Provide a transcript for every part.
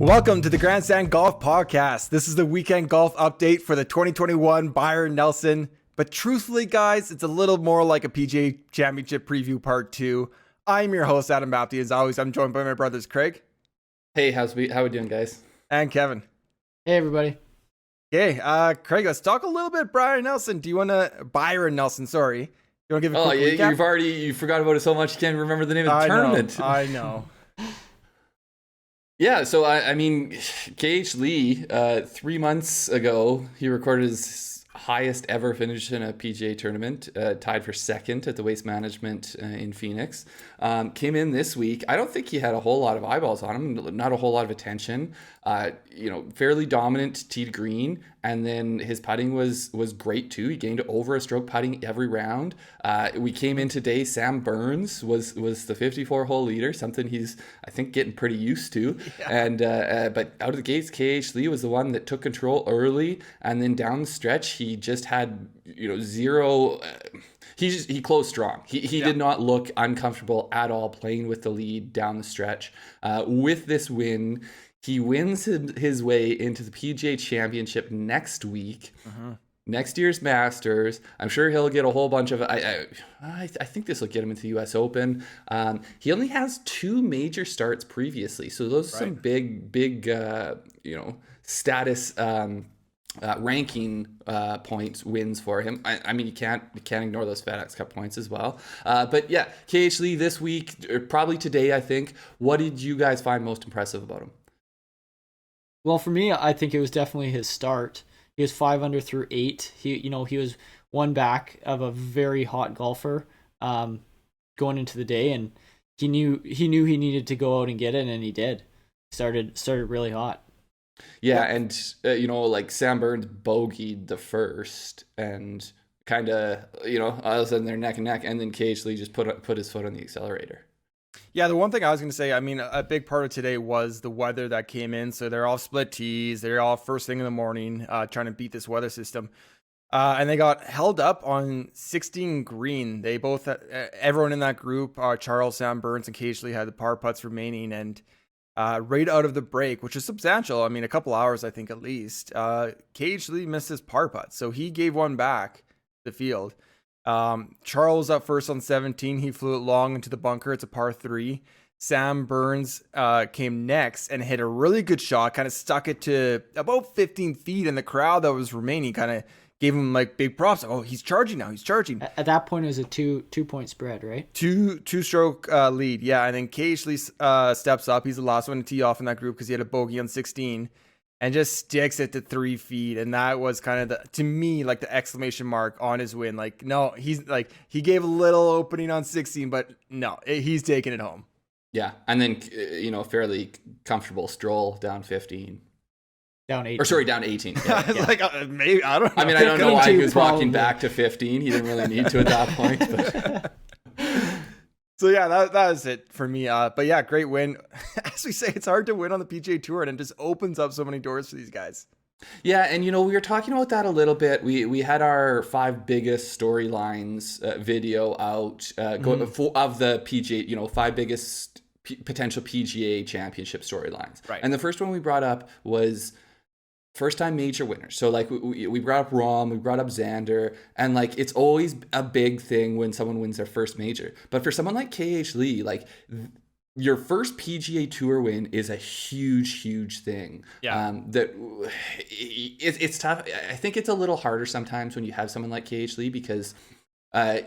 Welcome to the Grandstand Golf Podcast. This is the weekend golf update for the 2021 Byron Nelson. But truthfully, guys, it's a little more like a PGA Championship preview part 2. I'm your host, Adam Baptiste. As always, I'm joined by my brothers, Craig. Hey, how we doing, guys? And Kevin. Hey, everybody. Okay, Craig, let's talk a little bit Byron Nelson. Byron Nelson, sorry. You want to give a quick recap? You forgot about it so much you can't remember the name of the tournament. I know. Yeah, so I mean, KH Lee, 3 months ago, he recorded his highest ever finish in a PGA tournament, tied for second at the Waste Management in Phoenix. Came in this week. I don't think he had a whole lot of eyeballs on him, not a whole lot of attention. Fairly dominant tee to green, and then his putting was great too. He gained over a stroke putting every round. We came in today. Sam Burns was the 54-hole leader, something he's I think getting pretty used to. Yeah. And but out of the gates, KH Lee was the one that took control early, and then down the stretch he just had zero. He closed strong. He did not look uncomfortable at all playing with the lead down the stretch. With this win, he wins his way into the PGA Championship next week. Next year's Masters. I'm sure he'll get a whole bunch of. I think this will get him into the U.S. Open. He only has 2 major starts previously, so those are some big status ranking points wins for him. I mean, you can't ignore those FedEx Cup points as well. But yeah, KH Lee this week, or probably today, I think. What did you guys find most impressive about him? Well, for me, I think it was definitely his start. He was 5 under through 8. He was one back of a very hot golfer going into the day, and he knew he needed to go out and get it, and he did. Started really hot. Yeah, and Sam Burns bogeyed the first, and kind of all of a sudden they're neck and neck, and then KH Lee just put his foot on the accelerator. Yeah, the one thing I was going to say, I mean, a big part of today was the weather that came in. So they're all split tees. They're all first thing in the morning trying to beat this weather system. And they got held up on 16 green. They both, everyone in that group, Charl, Sam Burns, and KH Lee had the par putts remaining. And right out of the break, which is substantial, I mean, a couple hours, I think, at least, KH Lee missed his par putt. So he gave one back to the field. Charl was up first on 17. He flew it long into the bunker. It's a par 3. Sam Burns came next and hit a really good shot, kind of stuck it to about 15 feet, and the crowd that was remaining kind of gave him like big props. Oh, he's charging now. He's charging. At that point, it was a two-point spread, right? Two-stroke lead. Yeah, and then KH Lee steps up. He's the last one to tee off in that group because he had a bogey on 16. And just sticks it to 3 feet. And that was kind of to me, like the exclamation mark on his win. Like, no, he's like, he gave a little opening on 16, but no, he's taking it home. Yeah. And then, fairly comfortable stroll down 15. Down 18. Or sorry, down 18. Yeah. Like, maybe, I don't know. I mean, I don't know why he was walking back to 15. He didn't really need to at that point. But. So yeah, that was it for me. But yeah, great win. As we say, it's hard to win on the PGA Tour, and it just opens up so many doors for these guys. Yeah, and we were talking about that a little bit. We had our 5 biggest storylines video out of the PGA, 5 biggest potential PGA Championship storylines. Right. And the first one we brought up was first-time major winners. So, like, we brought up Rahm, we brought up Xander, and, like, it's always a big thing when someone wins their first major. But for someone like KH Lee, like, your first PGA Tour win is a huge thing. Yeah. It's tough. I think it's a little harder sometimes when you have someone like KH Lee because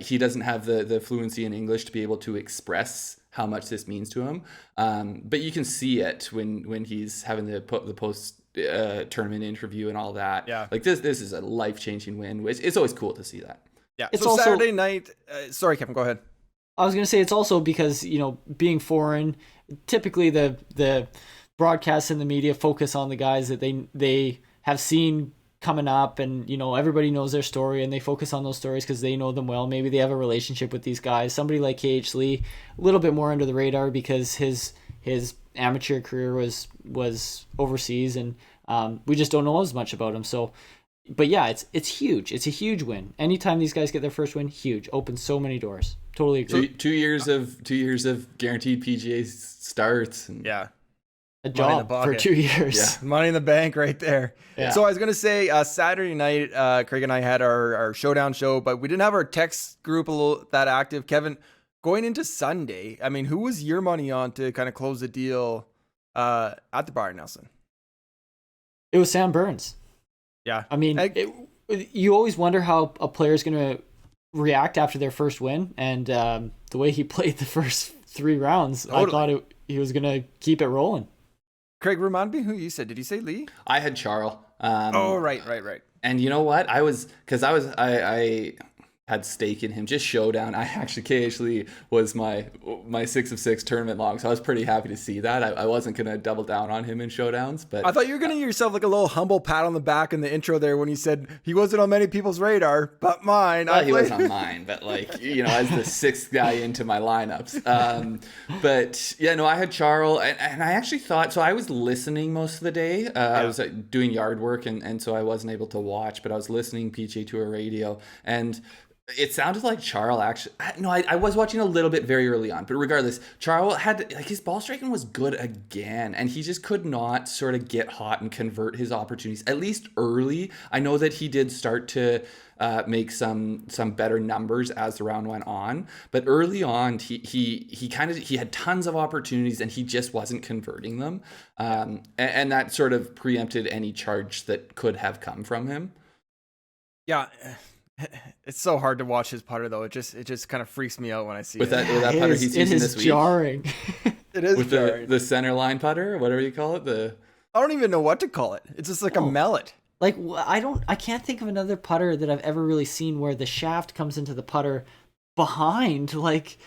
he doesn't have the fluency in English to be able to express how much this means to him. But you can see it when he's having the post tournament interview and all that. Yeah, like this is a life-changing win, which it's always cool to see that. Yeah, it's so also Saturday night. Sorry, Kevin, go ahead. I was gonna say it's also because being foreign, typically the broadcasts and the media focus on the guys that they have seen coming up, and everybody knows their story, and they focus on those stories because they know them well. Maybe they have a relationship with these guys. Somebody like KH Lee, a little bit more under the radar because his amateur career was overseas, and we just don't know as much about him. So, but yeah, it's huge. It's a huge win. Anytime these guys get their first win, huge. Opens so many doors. Totally agree. 2 years of guaranteed PGA starts. And yeah. a Money in the job for pocket. 2 years. Money in the bank right there. Yeah. So I was going to say Saturday night, Craig and I had our showdown show, but we didn't have our text group that active. Kevin, going into Sunday, I mean, who was your money on to kind of close the deal at the Byron Nelson? It was Sam Burns. Yeah. I mean, you always wonder how a player's going to react after their first win. And the way he played the first 3 rounds, totally. I thought he was going to keep it rolling. Craig, remind me who you said. Did you say Lee? I had Charl. Right. And you know what? I had stake in him, just showdown. I actually, KH Lee was my 6 of 6 tournament long, so I was pretty happy to see that. I wasn't going to double down on him in showdowns, but I thought you were going to give yourself like a little humble pat on the back in the intro there when you said he wasn't on many people's radar, but mine. Well, he was on mine, but like, you know, as the 6th guy into my lineups. But yeah, no, I had Charl, and I actually thought, so I was listening most of the day. I was doing yard work, and so I wasn't able to watch, but I was listening PGA Tour radio, and it sounded like Charl actually. No, I was watching a little bit very early on, but regardless, Charl had like his ball striking was good again, and he just could not sort of get hot and convert his opportunities. At least early, I know that he did start to make some better numbers as the round went on, but early on, he had tons of opportunities and he just wasn't converting them, and that sort of preempted any charge that could have come from him. Yeah. It's so hard to watch his putter though. It just kind of freaks me out when I see with that putter he's using this week. It is jarring. It is with jarring. the center line putter, whatever you call it. I don't even know what to call it. It's just like a mallet. Like I can't think of another putter that I've ever really seen where the shaft comes into the putter behind, like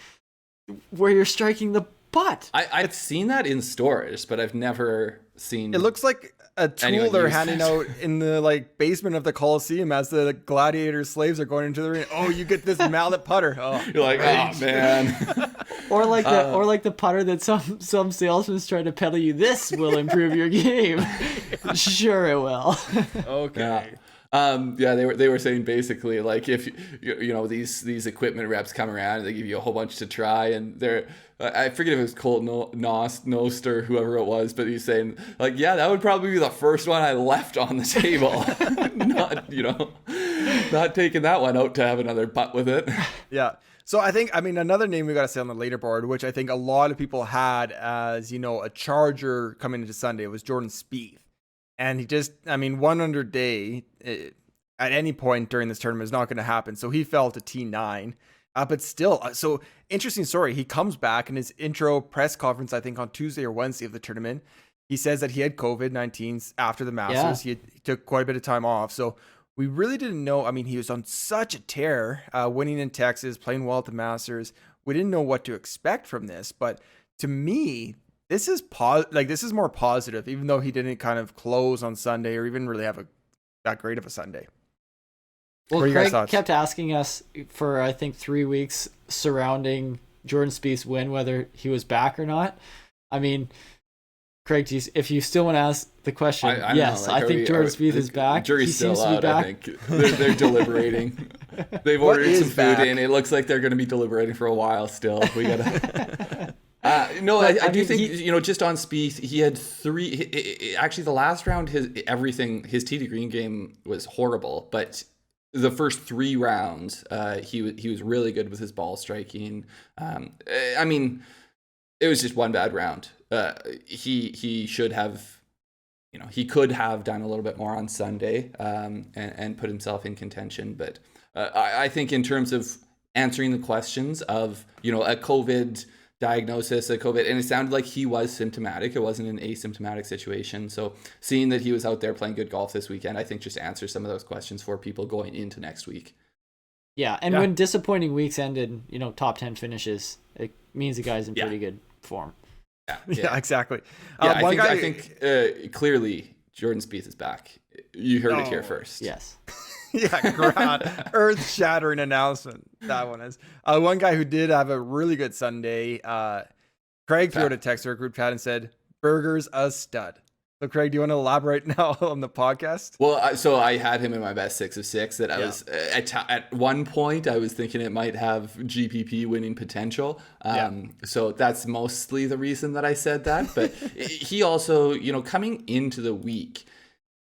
where you're striking the butt. I've seen that in stores, but I've never seen. It looks like a tool they're handing out in the like basement of the Coliseum as the gladiator slaves are going into the ring. Oh, you get this mallet putter. Oh, you're like, oh man. or like the putter that some salesman's trying to peddle you. This will improve your game. Sure it will. Okay. Yeah, they were saying basically like if you know these equipment reps come around, they give you a whole bunch to try, and they're I forget if it was Colt Nost or whoever it was, but he's saying like, yeah, that would probably be the first one I left on the table, not taking that one out to have another putt with it. Yeah. So I mean another name we got to say on the leaderboard, which I think a lot of people had as a charger coming into Sunday, was Jordan Spieth. And he just, one under day at any point during this tournament is not going to happen. So he fell to T9. But still, so interesting story. He comes back in his intro press conference, I think on Tuesday or Wednesday of the tournament. He says that he had COVID-19 after the Masters. Yeah. He took quite a bit of time off. So we really didn't know. he was on such a tear, winning in Texas, playing well at the Masters. We didn't know what to expect from this. But to me, this is more positive, even though he didn't kind of close on Sunday or even really have that great of a Sunday. Well, Craig kept asking us for, I think, 3 weeks surrounding Jordan Spieth's win, whether he was back or not. Craig, if you still want to ask the question, yes, I think Jordan Spieth is back. Jury's still out, I think. They're deliberating. They've ordered some food in. It looks like they're going to be deliberating for a while still. We got to... I do think just on Spieth, he had 3. Actually, the last round, his tee to green game was horrible, but the first 3 rounds, he was really good with his ball striking. It was just one bad round. He should have, he could have done a little bit more on Sunday, and put himself in contention. But I think in terms of answering the questions of a COVID diagnosis, and it sounded like he was symptomatic. It wasn't an asymptomatic situation. So seeing that he was out there playing good golf this weekend, I think just answers some of those questions for people going into next week. Yeah, and when disappointing weeks ended, top 10 finishes, it means the guy's in pretty good form. Yeah, exactly. I think clearly Jordan Spieth is back. You heard it here first. Yes. Earth-shattering announcement. That one is. One guy who did have a really good Sunday, Craig threw out a text to our group chat and said, Berger's a stud. So, Craig, do you want to elaborate now on the podcast? Well, so I had him in my best 6 of 6 that I was at one point I was thinking it might have GPP winning potential. So that's mostly the reason that I said that. But he also, coming into the week,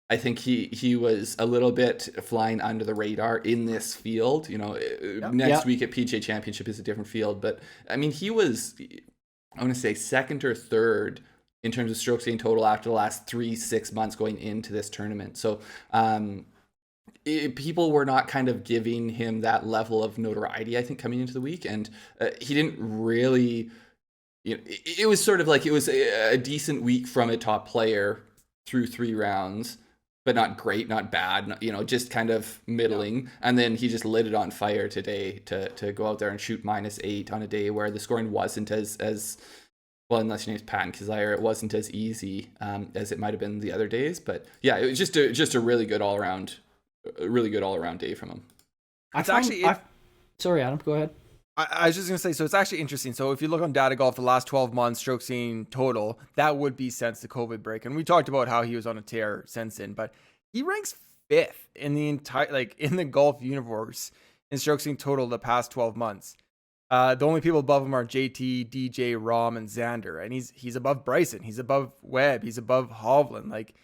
I think he was a little bit flying under the radar in this field. Next week at PGA Championship is a different field. But I mean, he was, I want to say, second or third in terms of strokes gained total after the last 3-6 months going into this tournament. So people were not kind of giving him that level of notoriety, I think, coming into the week. And he didn't really, it was sort of like it was a decent week from a top player through 3 rounds, but not great, not bad, just kind of middling. Yeah. And then he just lit it on fire today to go out there and shoot -8 on a day where the scoring wasn't as well, unless your name's Pat and Kazire, it wasn't as easy as it might have been the other days. But yeah, it was just a really good all around day from him. Sorry, Adam, go ahead. I was just gonna say, so it's actually interesting. So if you look on Data Golf, the last 12 months strokes gained total, that would be since the COVID break, and we talked about how he was on a tear since then. But he ranks 5th in the entire, in the golf universe in strokes gained total the past 12 months. The only people above him are JT, DJ, Rahm, and Xander, and he's above Bryson, he's above Webb, he's above Hovland. Like,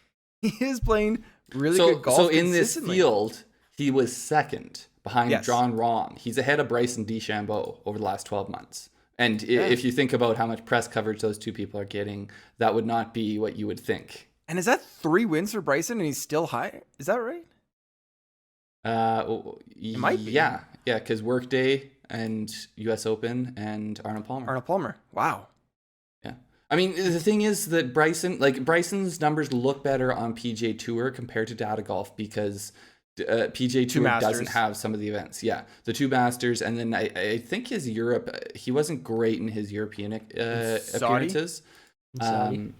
he is playing really good golf. So in this field, he was second behind John Rahm. He's ahead of Bryson DeChambeau over the last 12 months. And if you think about how much press coverage those two people are getting, that would not be what you would think. And is that 3 wins for Bryson, and he's still high? Is that right? It might be. Yeah, because Workday and U.S. Open and Arnold Palmer. Wow. Yeah. I mean, the thing is that Bryson's numbers look better on PGA Tour compared to Data Golf because PGA Tour doesn't have some of the events. Yeah, the 2 Masters, and then I think his Europe, he wasn't great in his European appearances. Saudi.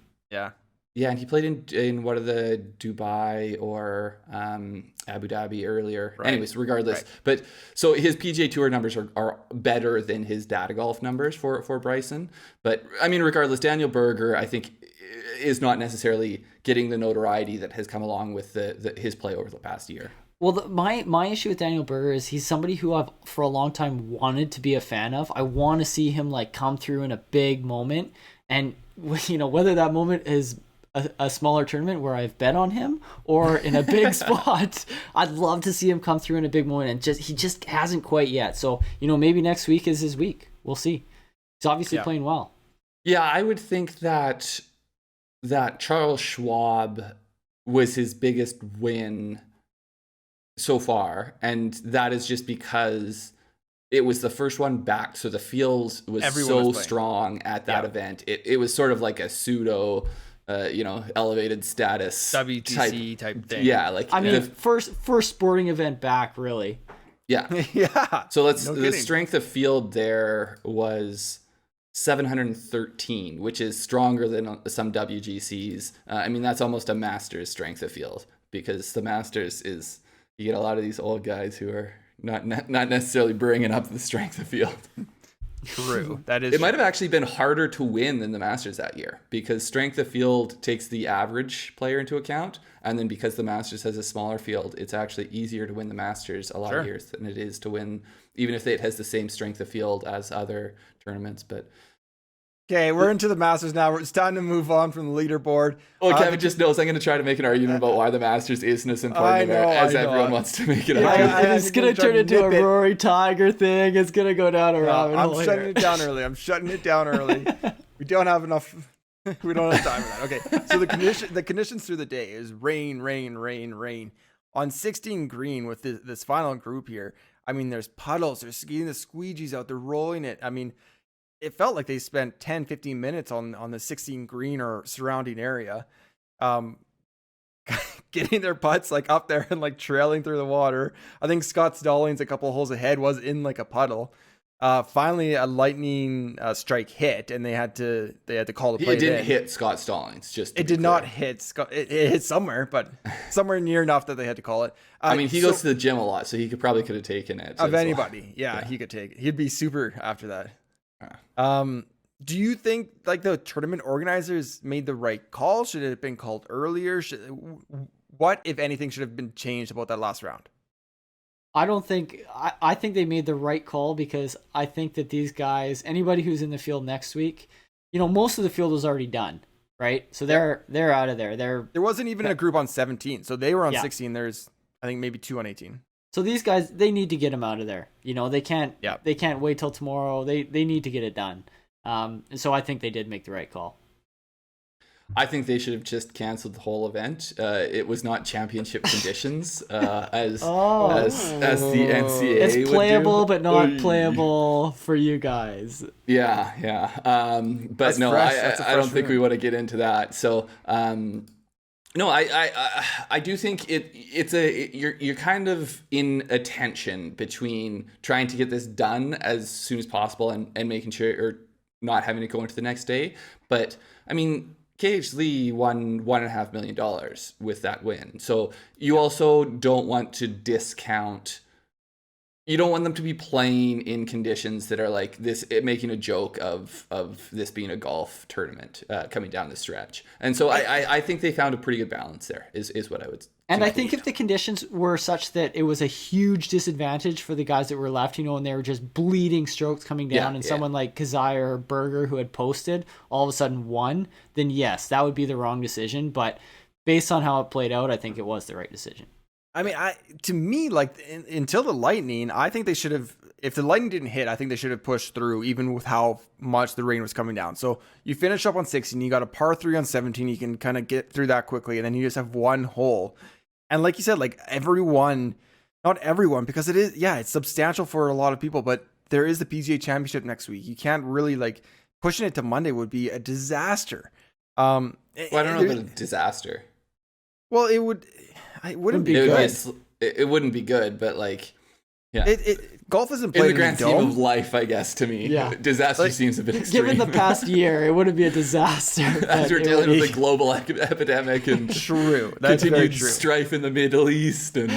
Yeah, and he played in what are the Dubai or Abu Dhabi earlier. Right. Anyways, regardless. Right. But so his PGA Tour numbers are better than his Data Golf numbers for Bryson. But I mean, regardless, Daniel Berger, I think, is not necessarily getting the notoriety that has come along with his play over the past year. Well, my issue with Daniel Berger is he's somebody who I've for a long time wanted to be a fan of. I want to see him come through in a big moment, and whether that moment is a smaller tournament where I've bet on him or in a big spot, I'd love to see him come through in a big moment, and he just hasn't quite yet. So maybe next week is his week. We'll see. He's obviously playing well. Yeah, I would think that Charles Schwab was his biggest win so far, and that is just because it was the first one back, so the field was strong at that event. It was sort of like a pseudo elevated status WTC type thing. Yeah, first sporting event back, really. Yeah. Yeah. So the strength of field there was 713, which is stronger than some WGCs. I mean, that's almost a Masters strength of field, because the Masters is, you get a lot of these old guys who are not necessarily bringing up the strength of field. True. That is. It might have actually been harder to win than the Masters that year, because strength of field takes the average player into account, and then because the Masters has a smaller field, it's actually easier to win the Masters a lot of years than it is to win, even if it has the same strength of field as other tournaments. But okay, we're into the Masters now. It's time to move on from the leaderboard. Well, Kevin just knows I'm going to try to make an argument about why the Masters isn't as important as everyone wants to make it. It's going to turn into a Rory Tiger thing. It's going to go down a rabbit hole. I'm shutting it down early. We don't have enough. We don't have time for that. Okay, so the conditions through the day is rain. On 16 green with this final group here, I mean, there's puddles. They're getting the squeegees out. They're rolling it. I mean, it felt like they spent 10, 15 minutes on the 16 green or surrounding area, getting their putts up there and trailing through the water. I think Scott Stallings, a couple holes ahead, was in a puddle. Finally, a lightning strike hit, and they had to call the play. It didn't hit Scott Stallings. It did not hit Scott. It hit somewhere, but somewhere near enough that they had to call it. I mean, he goes to the gym a lot, so he could have taken it. Of anybody, he could take it. He'd be super after that. Do you think like the tournament organizers made the right call? Should it have been called earlier? What, if anything, should have been changed about that last round? I don't think I think they made the right call, because I think that these guys, anybody who's in the field next week, most of the field was already done, right? So they're out of there. There wasn't even a group on 17, so they were on 16. There's, I think, maybe 2 on 18. So these guys, they need to get them out of there. They can't wait till tomorrow. They need to get it done. And so I think they did make the right call. I think they should have just canceled the whole event. It was not championship conditions, as the NCAA. It's playable, but not playable for you guys. Yeah. But that's no, I don't think we want to get into that. So, no, I do think you're kind of in a tension between trying to get this done as soon as possible and making sure or not having to go into the next day. But I mean, KH Lee won $1.5 million with that win. So you also don't want to discount. You don't want them to be playing in conditions that are like this, making a joke of this being a golf tournament coming down the stretch. And so I think they found a pretty good balance there, is what I would. And I think if the conditions were such that it was a huge disadvantage for the guys that were left, and they were just bleeding strokes coming down, and someone like Kazai or Berger who had posted all of a sudden won, then yes, that would be the wrong decision. But based on how it played out, I think it was the right decision. I mean, to me, like until the Lightning, I think they should have. If the Lightning didn't hit, I think they should have pushed through, even with how much the rain was coming down. So you finish up on 16, you got a par 3 on 17, you can kind of get through that quickly, and then you just have one hole. And like you said, like not everyone, because it is, it's substantial for a lot of people, but there is the PGA Championship next week. You can't really pushing it to Monday would be a disaster. I don't know about a disaster. Well, it wouldn't be good. It wouldn't be good, but golf isn't played in the grand scheme of life, I guess. To me, disaster seems a bit extreme. Given the past year, it wouldn't be a disaster. As we're dealing with a global epidemic and that's continued true. Strife in the Middle East, and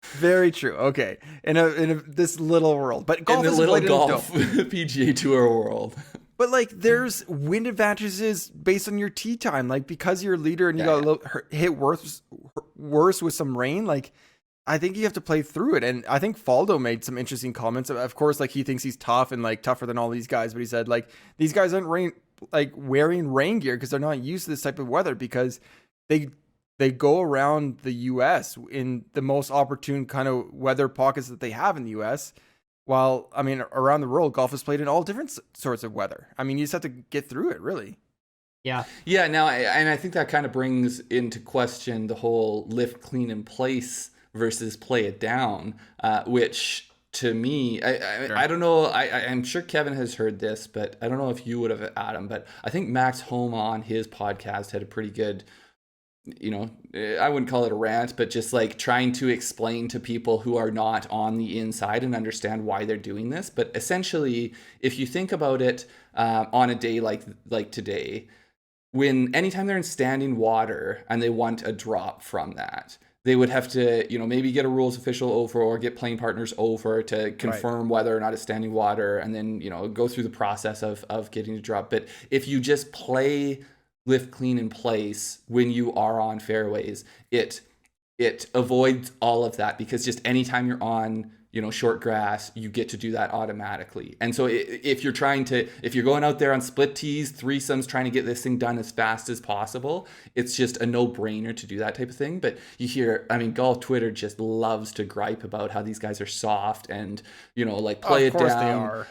very true. Okay, in this little world, but golf in the little golf PGA Tour world. But there's wind advantages based on your tee time, because you're a leader and you got a little hit worse with some rain. I think you have to play through it. And I think Faldo made some interesting comments. Of course, he thinks he's tough and tougher than all these guys, but he said these guys aren't wearing rain gear because they're not used to this type of weather, because they go around the U.S. in the most opportune kind of weather pockets that they have in the U.S. While, I mean, around the world, golf is played in all different sorts of weather. I mean, you just have to get through it, really. Yeah. Yeah. Now, and I think that kind of brings into question the whole lift clean in place versus play it down, which to me, I don't know. I'm sure Kevin has heard this, but I don't know if you would have, Adam, but I think Max Homa on his podcast had a pretty good, I wouldn't call it a rant, but just trying to explain to people who are not on the inside and understand why they're doing this. But essentially, if you think about it on a day like today, anytime they're in standing water and they want a drop from that, they would have to, maybe get a rules official over or get playing partners over to confirm whether or not it's standing water, and then, go through the process of getting a drop. But if you just play lift clean in place when you are on fairways, it avoids all of that, because just anytime you're on short grass, you get to do that automatically. And so if you're going out there on split tees, threesomes, trying to get this thing done as fast as possible, it's just a no-brainer to do that type of thing. But you hear, golf Twitter just loves to gripe about how these guys are soft and, play it down. Of course they are.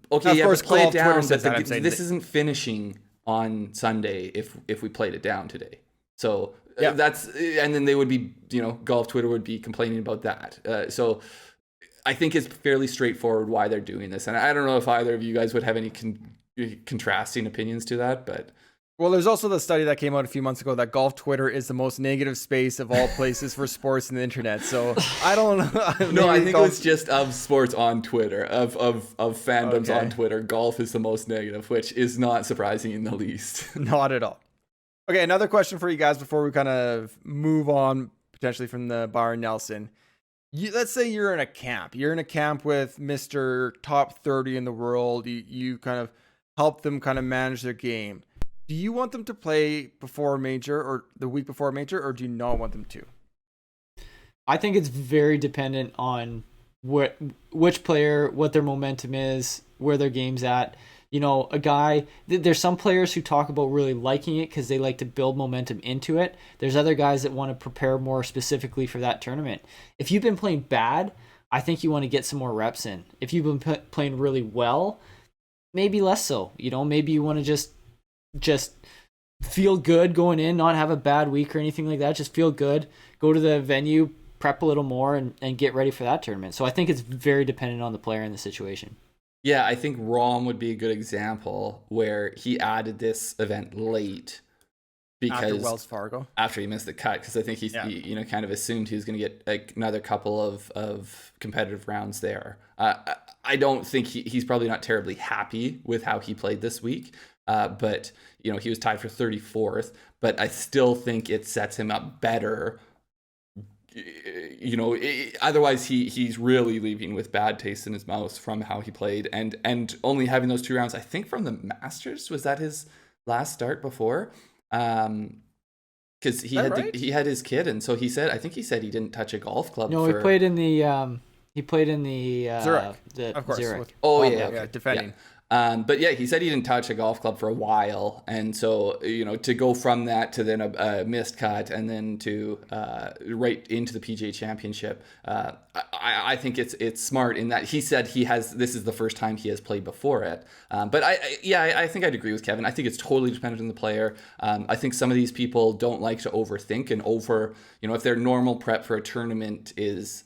But play it down, but this isn't finishing on Sunday if we played it down today. So that's, and then they would be, golf Twitter would be complaining about that. So I think it's fairly straightforward why they're doing this. And I don't know if either of you guys would have any contrasting opinions to that, but. Well, there's also the study that came out a few months ago that golf Twitter is the most negative space of all places for sports and the internet. So I don't know. No, I think it was just of sports on Twitter, of fandoms on Twitter. Golf is the most negative, which is not surprising in the least. Not at all. Okay, another question for you guys before we kind of move on potentially from the Byron Nelson. Let's say you're in a camp. You're in a camp with Mr. Top 30 in the world. You kind of help them kind of manage their game. Do you want them to play before a major or the week before a major, or do you not want them to? I think it's very dependent on which player, what their momentum is, where their game's at. A guy, there's some players who talk about really liking it because they like to build momentum into it. There's other guys that want to prepare more specifically for that tournament. If you've been playing bad, I think you want to get some more reps in. If you've been playing really well, maybe less so. Maybe you want to just feel good going in, not have a bad week or anything like that. Just feel good, go to the venue, prep a little more, and get ready for that tournament. So I think it's very dependent on the player and the situation. Yeah, I think Rahm would be a good example where he added this event late because After Wells Fargo, after he missed the cut, because I think he kind of assumed he was going to get another couple of competitive rounds there. I don't think he's probably not terribly happy with how he played this week, but he was tied for 34th. But I still think it sets him up better. Otherwise he's really leaving with bad taste in his mouth from how he played, and only having those 2 rounds. I think from the Masters, was that his last start before? Because he had his kid, and so he said he didn't touch a golf club. No, he played in the Zurich, of course. Zurich. Defending. Yeah. But yeah, he said he didn't touch a golf club for a while, and so to go from that to then a missed cut and then to right into the PGA Championship, I think it's smart in that he said this is the first time he has played before it. But I think I'd agree with Kevin. I think it's totally dependent on the player. I think some of these people don't like to overthink and if their normal prep for a tournament is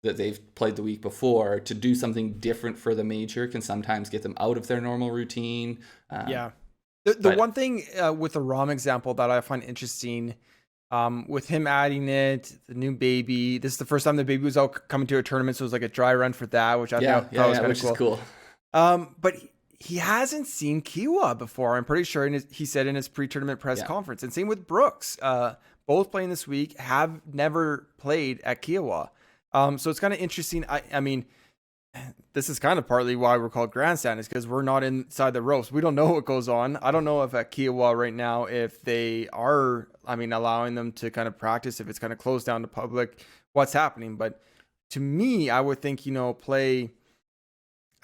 that they've played the week before, to do something different for the major can sometimes get them out of their normal routine. The one thing with the Rahm example that I find interesting, with him adding it, the new baby, this is the first time the baby was out coming to a tournament, so it was like a dry run for that, which I thought was kind of cool. Is cool. But he hasn't seen Kiawah before. I'm pretty sure he said in his pre-tournament press conference, and same with Brooks. Both playing this week have never played at Kiawah. So it's kind of interesting. I mean, this is kind of partly why we're called grandstand, is because we're not inside the ropes. We don't know what goes on. I don't know if at Kiawah right now, if they are, allowing them to kind of practice, if it's kind of closed down to public, what's happening. But to me, I would think, play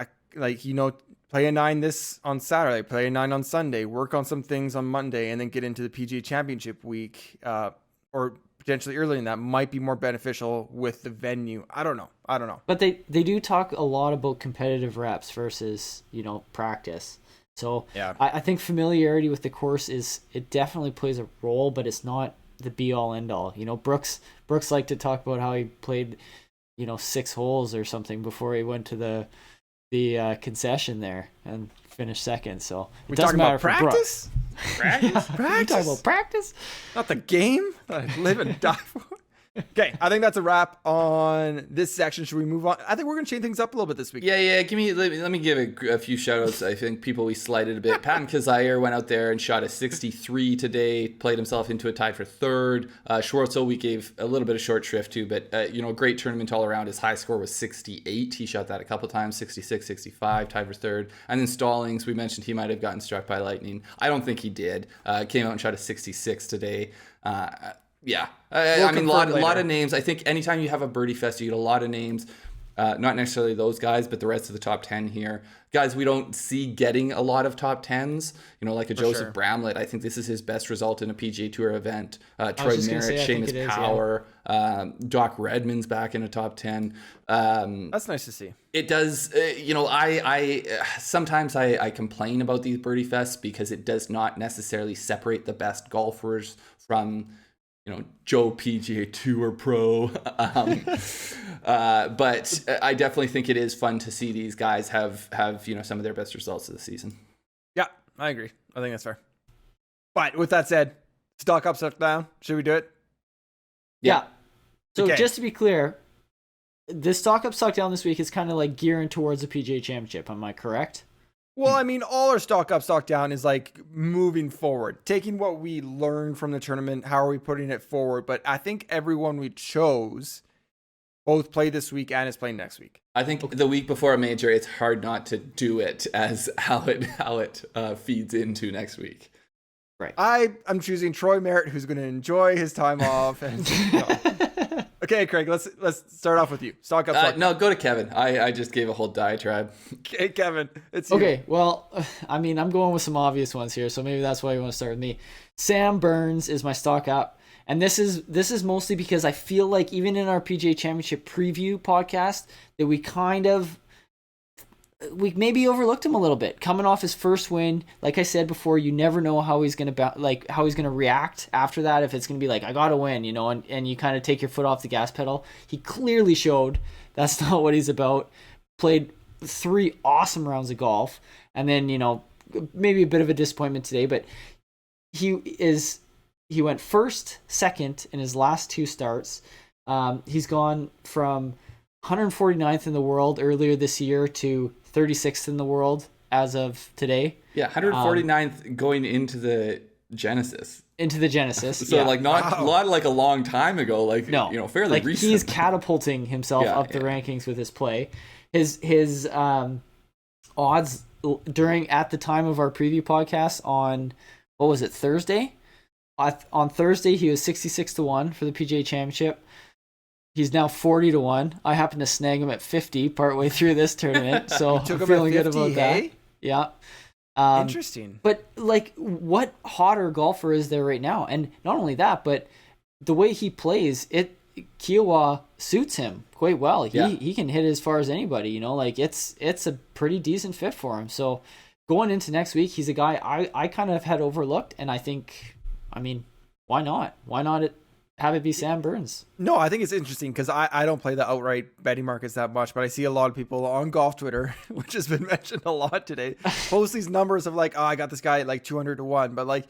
a 9 this on Saturday, play a 9 on Sunday, work on some things on Monday, and then get into the PGA Championship week, or potentially earlier than that might be more beneficial with the venue. I don't know. But they do talk a lot about competitive reps versus, practice. So yeah. I think familiarity with the course it definitely plays a role, but it's not the be all end all. Brooks liked to talk about how he played, 6 holes or something before he went to the concession there and finished second. So it doesn't matter for practice. Practice? Practice? You talking about practice? Not the game that I live and die for. Okay, I think that's a wrap on this section. Should we move on? I think we're going to change things up a little bit this week. Yeah. Let me give a few shout outs. I think people we slighted a bit. Patton Kizzire went out there and shot a 63 today, played himself into a tie for third. Schwartzel, we gave a little bit of short shrift to, but great tournament all around. His high score was 68. He shot that a couple times, 66, 65, tied for third. And then Stallings, we mentioned he might have gotten struck by lightning. I don't think he did. Came out and shot a 66 today. Yeah, a lot of names. I think anytime you have a birdie fest, you get a lot of names. Not necessarily those guys, but the rest of the top 10 here. Guys we don't see getting a lot of top 10s, like a Joseph Bramlett. I think this is his best result in a PGA Tour event. Troy Merritt, Seamus Power, Doc Redman's back in a top 10. That's nice to see. It does, I sometimes I complain about these birdie fests because it does not necessarily separate the best golfers from Joe PGA Tour pro. But I definitely think it is fun to see these guys have some of their best results of the season. Yeah, I agree. I think that's fair. But with that said, stock up, stock down. Should we do it? Yeah. So just to be clear, this stock up, stock down this week is kind of like gearing towards the PGA Championship. Am I correct? Well, all our stock up, stock down is like moving forward, taking what we learned from the tournament. How are we putting it forward? But I think everyone we chose both played this week and is playing next week. I think the week before a major, it's hard not to do it as how it feeds into next week. Right. I'm choosing Troy Merritt, who's going to enjoy his time off. And, Okay, Craig, let's start off with you. Stock up. No, go to Kevin. I just gave a whole diatribe. Okay, Kevin, it's you. Okay, well, I mean, I'm going with some obvious ones here, so maybe that's why you want to start with me. Sam Burns is my stock up, and this is mostly because I feel like even in our PGA Championship preview podcast that we maybe overlooked him a little bit. Coming off his first win, like I said before, you never know how he's gonna react after that. If it's gonna be like, I gotta win, and you kind of take your foot off the gas pedal. He clearly showed that's not what he's about. Played 3 awesome rounds of golf, and then maybe a bit of a disappointment today, but he went first, second in his last 2 starts. He's gone from 149th in the world earlier this year to 36th in the world as of today. Yeah, 149th going into the Genesis. So like not like a long time ago, fairly like recent. He's catapulting himself up the rankings with his play. His odds at the time of our preview podcast on Thursday? On Thursday he was 66-1 for the PGA Championship. He's now 40-1. I happened to snag him at 50 partway through this tournament, so I'm feeling good about that. Yeah. Interesting. But what hotter golfer is there right now? And not only that, but the way he plays, Kiawah suits him quite well. He can hit as far as anybody. It's a pretty decent fit for him. So going into next week, he's a guy I kind of had overlooked, and I think, why not? Why not have it be Sam Burns? No, I think it's interesting because I don't play the outright betting markets that much, but I see a lot of people on golf Twitter, which has been mentioned a lot today, post these numbers of I got this guy at 200-1, but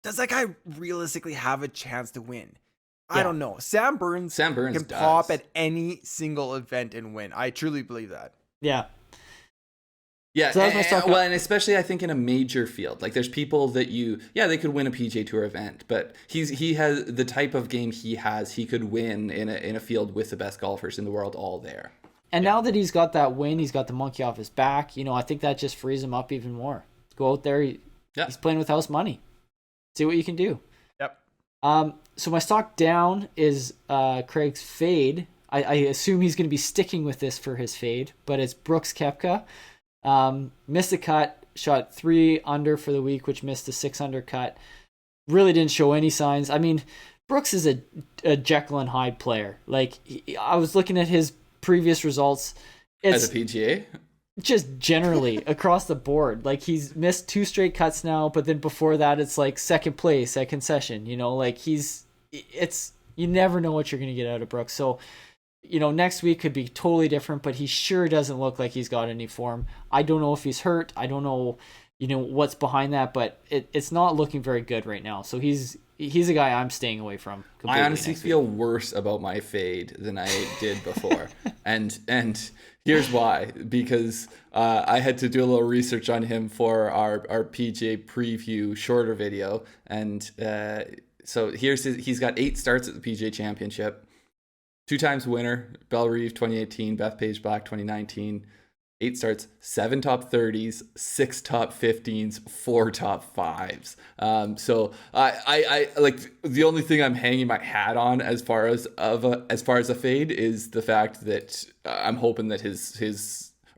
does that guy realistically have a chance to win? I don't know. Sam Burns can pop at any single event and win. I truly believe that. Yeah. Yeah, so and especially I think in a major field, there's people that they could win a PGA Tour event, but he has the type of game he has, he could win in a field with the best golfers in the world all there. And now that he's got that win, he's got the monkey off his back. I think that just frees him up even more. Go out there, he's playing with house money. See what you can do. Yep. So my stock down is Craig's fade. I assume he's going to be sticking with this for his fade, but it's Brooks Koepka. Missed the cut, shot 3 under for the week, which missed a 6 under cut. Really didn't show any signs. Brooks is a Jekyll and Hyde player. I was looking at his previous results. As a PGA? Just generally across the board. He's missed 2 straight cuts now, but then before that it's second place at concession. You never know what you're going to get out of Brooks. So next week could be totally different, but he sure doesn't look like he's got any form. I don't know if he's hurt. I don't know, what's behind that, but it's not looking very good right now. So he's a guy I'm staying away from. I honestly feel worse about my fade than I did before. and here's why, because I had to do a little research on him for our PGA preview shorter video. And so he's got 8 starts at the PGA Championship. 2 times winner, Belle Reeve 2018, Bethpage Black 2019. 8 starts, 7 top 30s, 6 top 15s, 4 top 5s. So I the only thing I'm hanging my hat on as far as a fade is the fact that I'm hoping that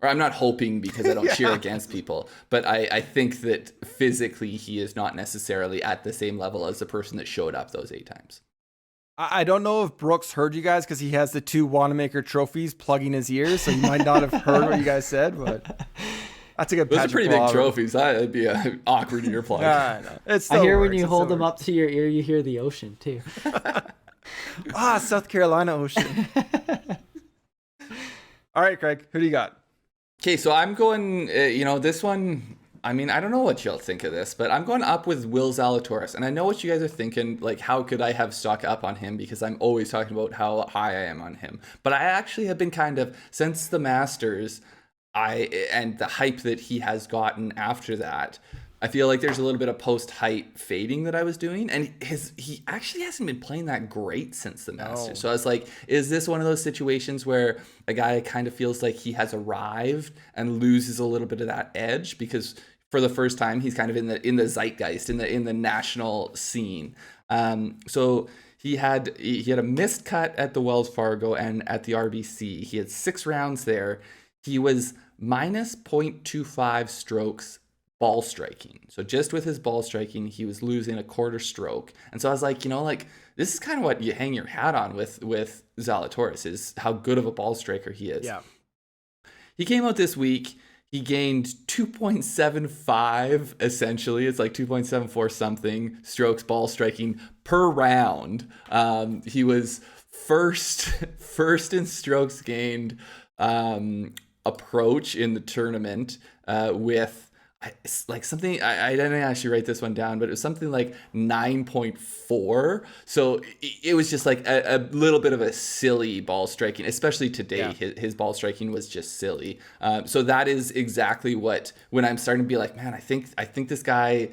or I'm not hoping because I don't cheer against people, but I think that physically he is not necessarily at the same level as the person that showed up those 8 times. I don't know if Brooks heard you guys because he has the 2 Wanamaker trophies plugging his ears, so he might not have heard what you guys said, but that's a good Those are pretty big trophies. That'd be awkward in your plug. I hear when you hold them up to your ear, you hear the ocean too. South Carolina ocean. All right, Craig, who do you got? Okay, so I'm going, this one, I don't know what you'll think of this, but I'm going up with Will Zalatoris. And I know what you guys are thinking, how could I have stock up on him? Because I'm always talking about how high I am on him. But I actually have been since the Masters, and the hype that he has gotten after that, I feel like there's a little bit of post-height fading that I was doing, and he actually hasn't been playing that great since the Masters. So I was like, is this one of those situations where a guy kind of feels like he has arrived and loses a little bit of that edge because for the first time he's kind of in the zeitgeist, in the national scene. So he had a missed cut at the Wells Fargo and at the RBC. He had 6 rounds there. He was minus 0.25 strokes ball striking. So just with his ball striking, he was losing a quarter stroke. And so I was like, this is kind of what you hang your hat on with Zalatoris, is how good of a ball striker he is. Yeah. He came out this week. He gained 2.75, essentially. It's like 2.74 something strokes ball striking per round. He was first in strokes gained approach in the tournament with like something, I didn't actually write this one down, but it was something like 9.4. So it was just like a little bit of a silly ball striking, especially today. Yeah. His ball striking was just silly. So that is exactly what, when I'm starting to be like, man, I think this guy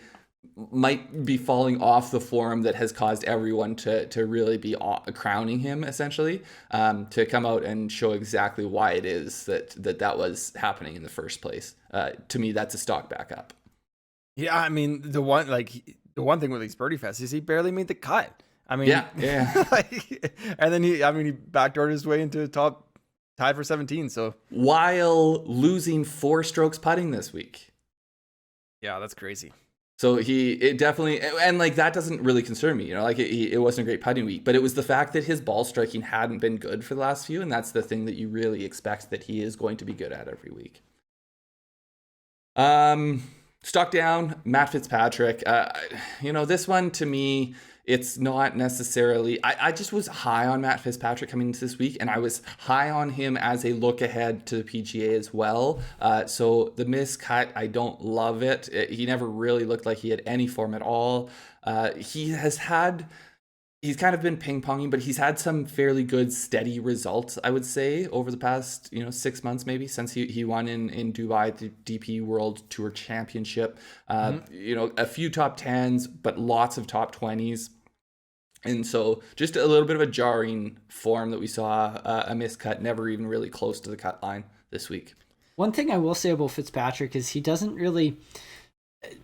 might be falling off the form that has caused everyone to really be crowning him, essentially, to come out and show exactly why it is that was happening in the first place. To me, that's a stock back up. Yeah, I mean, the one thing with these birdie fests is he barely made the cut. I mean, yeah. And then he backdoored his way into top, tied for 17. So while losing 4 strokes putting this week. Yeah, that's crazy. So it definitely, and like that doesn't really concern me, like it wasn't a great putting week, but it was the fact that his ball striking hadn't been good for the last few, and that's the thing that you really expect that he is going to be good at every week. Stock down, Matt Fitzpatrick. This one to me, it's not necessarily, I just was high on Matt Fitzpatrick coming into this week, and I was high on him as a look ahead to the PGA as well. So the miscut, I don't love it. He never really looked like he had any form at all. He's kind of been ping-ponging, but he's had some fairly good, steady results, I would say, over the past, 6 months maybe, since he won in Dubai at the DP World Tour Championship. A few top 10s, but lots of top 20s. And so just a little bit of a jarring form that we saw, a miscut, never even really close to the cut line this week. One thing I will say about Fitzpatrick is he doesn't really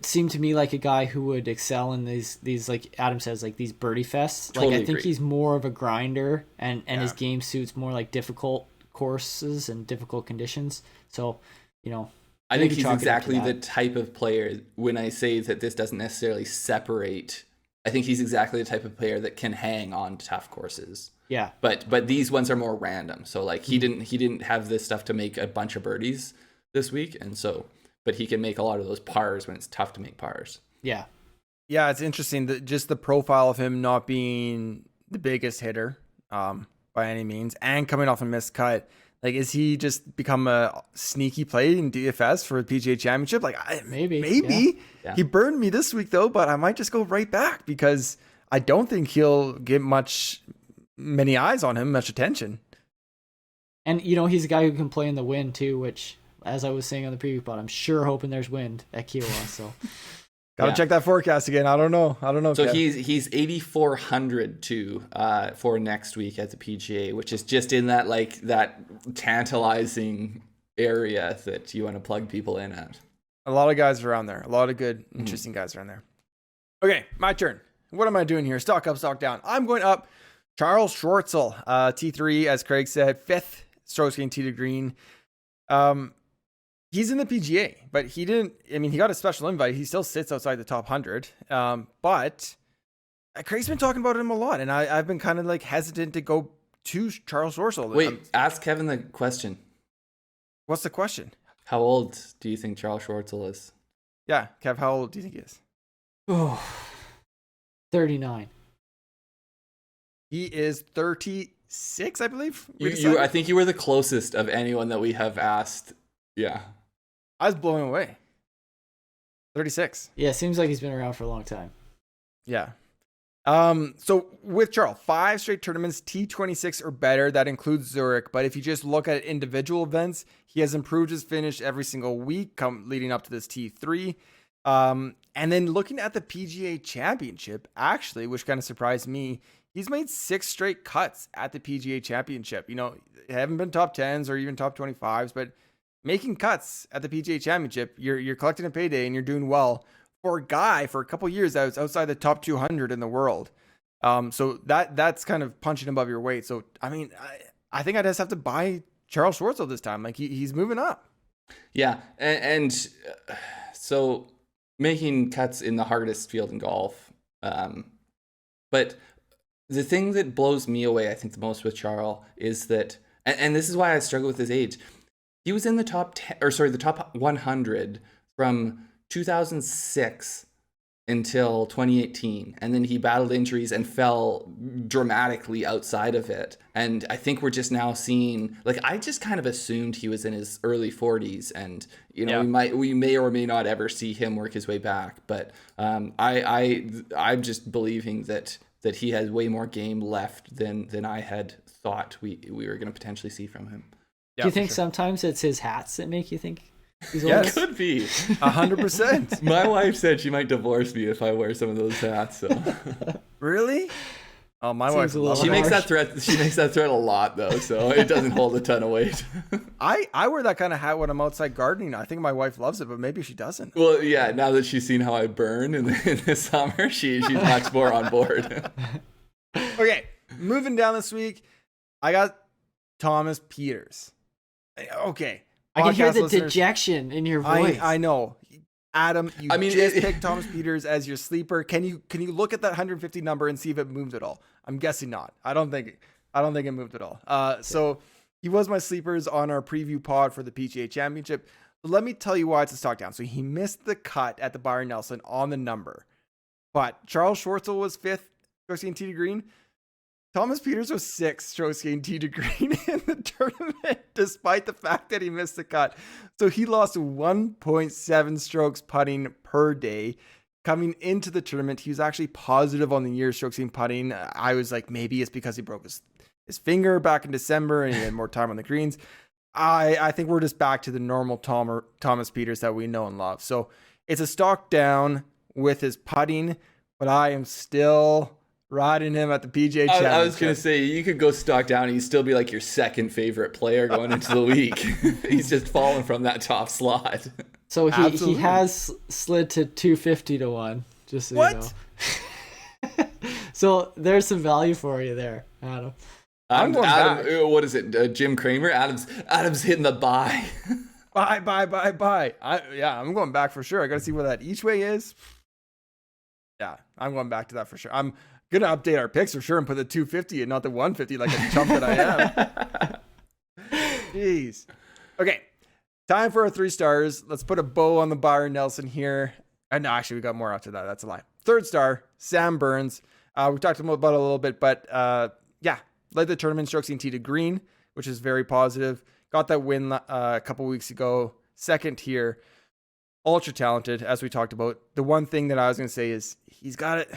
seem to me like a guy who would excel in these like Adam says, like these birdie fests. Totally I think agree. He's more of a grinder, and his game suits more like difficult courses and difficult conditions. So, I think he's exactly the type of player, when I say that this doesn't necessarily separate, I think he's exactly the type of player that can hang on tough courses. Yeah. But these ones are more random. So like he didn't have this stuff to make a bunch of birdies this week, and so but he can make a lot of those pars when it's tough to make pars. Yeah. Yeah, it's interesting that just the profile of him not being the biggest hitter by any means, and coming off a missed cut. Like, is he just become a sneaky play in DFS for a PGA Championship? Like, maybe. Yeah. He burned me this week though, but I might just go right back because I don't think he'll get many eyes on him, much attention. And he's a guy who can play in the wind too, which, as I was saying on the preview pod, I'm sure hoping there's wind at Kiawah. So gotta check that forecast again. I don't know. So he's 8,400 too for next week at the PGA, which is just in that tantalizing area that you want to plug people in at. A lot of guys around there. A lot of good, interesting guys around there. Okay, my turn. What am I doing here? Stock up, stock down. I'm going up. Charles Schwartzel, T3, as Craig said, 5th strokes gained tee to green. He's in the PGA, but he got a special invite. He still sits outside the top 100. But Craig's been talking about him a lot, and I've been kind of like hesitant to go to Charles Schwartzel. Wait, ask Kevin the question. What's the question? How old do you think Charles Schwartzel is? Yeah, Kev, how old do you think he is? Oh, 39. He is 36, I believe. I think you were the closest of anyone that we have asked. Yeah. I was blown away. 36. Yeah, seems like he's been around for a long time. Yeah. So with Charl, 5 straight tournaments, T26 or better. That includes Zurich. But if you just look at individual events, he has improved his finish every single week leading up to this T3. And then looking at the PGA Championship, actually, which kind of surprised me, he's made 6 straight cuts at the PGA Championship. You know, haven't been top 10s or even top 25s, but making cuts at the PGA Championship, you're collecting a payday and you're doing well for a guy for a couple years that was outside the top 200 in the world. So that's kind of punching above your weight. So I mean, I think I just have to buy Charl Schwartzel this time. Like he's moving up. Yeah, and so making cuts in the hardest field in golf. But the thing that blows me away, I think, the most with Charl is that, and this is why I struggle with his age. He was in the top 10, the top 100 from 2006 until 2018, and then he battled injuries and fell dramatically outside of it. And I think we're just now seeing, like, I just kind of assumed he was in his early 40s, and you know, we may or may not ever see him work his way back. But I'm just believing that he has way more game left than I had thought we were going to potentially see from him. Do you think sometimes it's his hats that make you think he's Yeah, older? it could be. 100%. My wife said she might divorce me if I wear some of those hats. So. Really? Oh, my Seems wife. a little She makes harsh. that threat. She makes that threat a lot, though, so it doesn't hold a ton of weight. I wear that kind of hat when I'm outside gardening. I think my wife loves it, but maybe she doesn't. Well, yeah. Now that she's seen how I burn in the summer, she's much more on board. Okay, moving down this week, I got Thomas Pieters. Okay, I can hear podcast the listeners, dejection in your voice. I know, Adam. You I mean, just picked Thomas Pieters as your sleeper. Can you look at that 150 number and see if it moved at all? I'm guessing not. I don't think it moved at all. So he was my sleepers on our preview pod for the PGA Championship. But let me tell you why it's a stock down. So he missed the cut at the Byron Nelson on the number, but Charles Schwartzel was 5th, strokes gained tee to green. Thomas Pieters was 6th, strokes gained tee to green in the tournament, despite the fact that he missed the cut. So he lost 1.7 strokes putting per day. Coming into the tournament, he was actually positive on the year strokes gained putting. I was like, maybe it's because he broke his finger back in December and he had more time on the greens. I think we're just back to the normal Thomas Pieters that we know and love. So it's a stock down with his putting, but I am still riding him at the PGA Championship. I was going to say, you could go stock down and he'd still be like your second favorite player going into the week. He's just fallen from that top slot. So he Absolutely. has slid to 250 to 1. Just so What? you know. So there's some value for you there, Adam. I'm going back. What is it? Jim Cramer? Adam's hitting the buy. Bye. I'm going back for sure. I got to see what that each way is. Yeah, I'm going back to that for sure. I'm going to update our picks for sure and put the 250 and not the 150 like a chump that I am. Jeez. Okay, time for our 3 stars. Let's put a bow on the Byron Nelson here. No, actually, we got more after that. That's a lie. 3rd star, Sam Burns. We talked about it a little bit, but yeah, led the tournament strokes gained tee to green, which is very positive. Got that win a couple weeks ago. 2nd here. Ultra talented, as we talked about. The one thing that I was going to say is he's got it.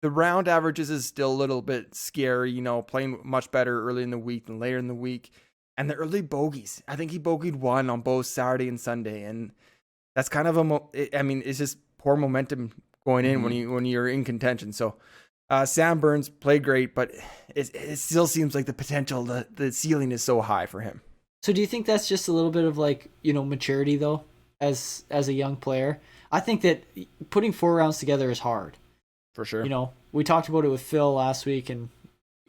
The round averages is still a little bit scary, you know, playing much better early in the week than later in the week. And the early bogeys, I think he bogeyed 1 on both Saturday and Sunday. And that's kind of it's just poor momentum going in when you're in contention. So Sam Burns played great, but it still seems like the potential, the ceiling is so high for him. So do you think that's just a little bit of like, you know, maturity though, as a young player? I think that putting 4 rounds together is hard. For sure. You know, we talked about it with Phil last week, and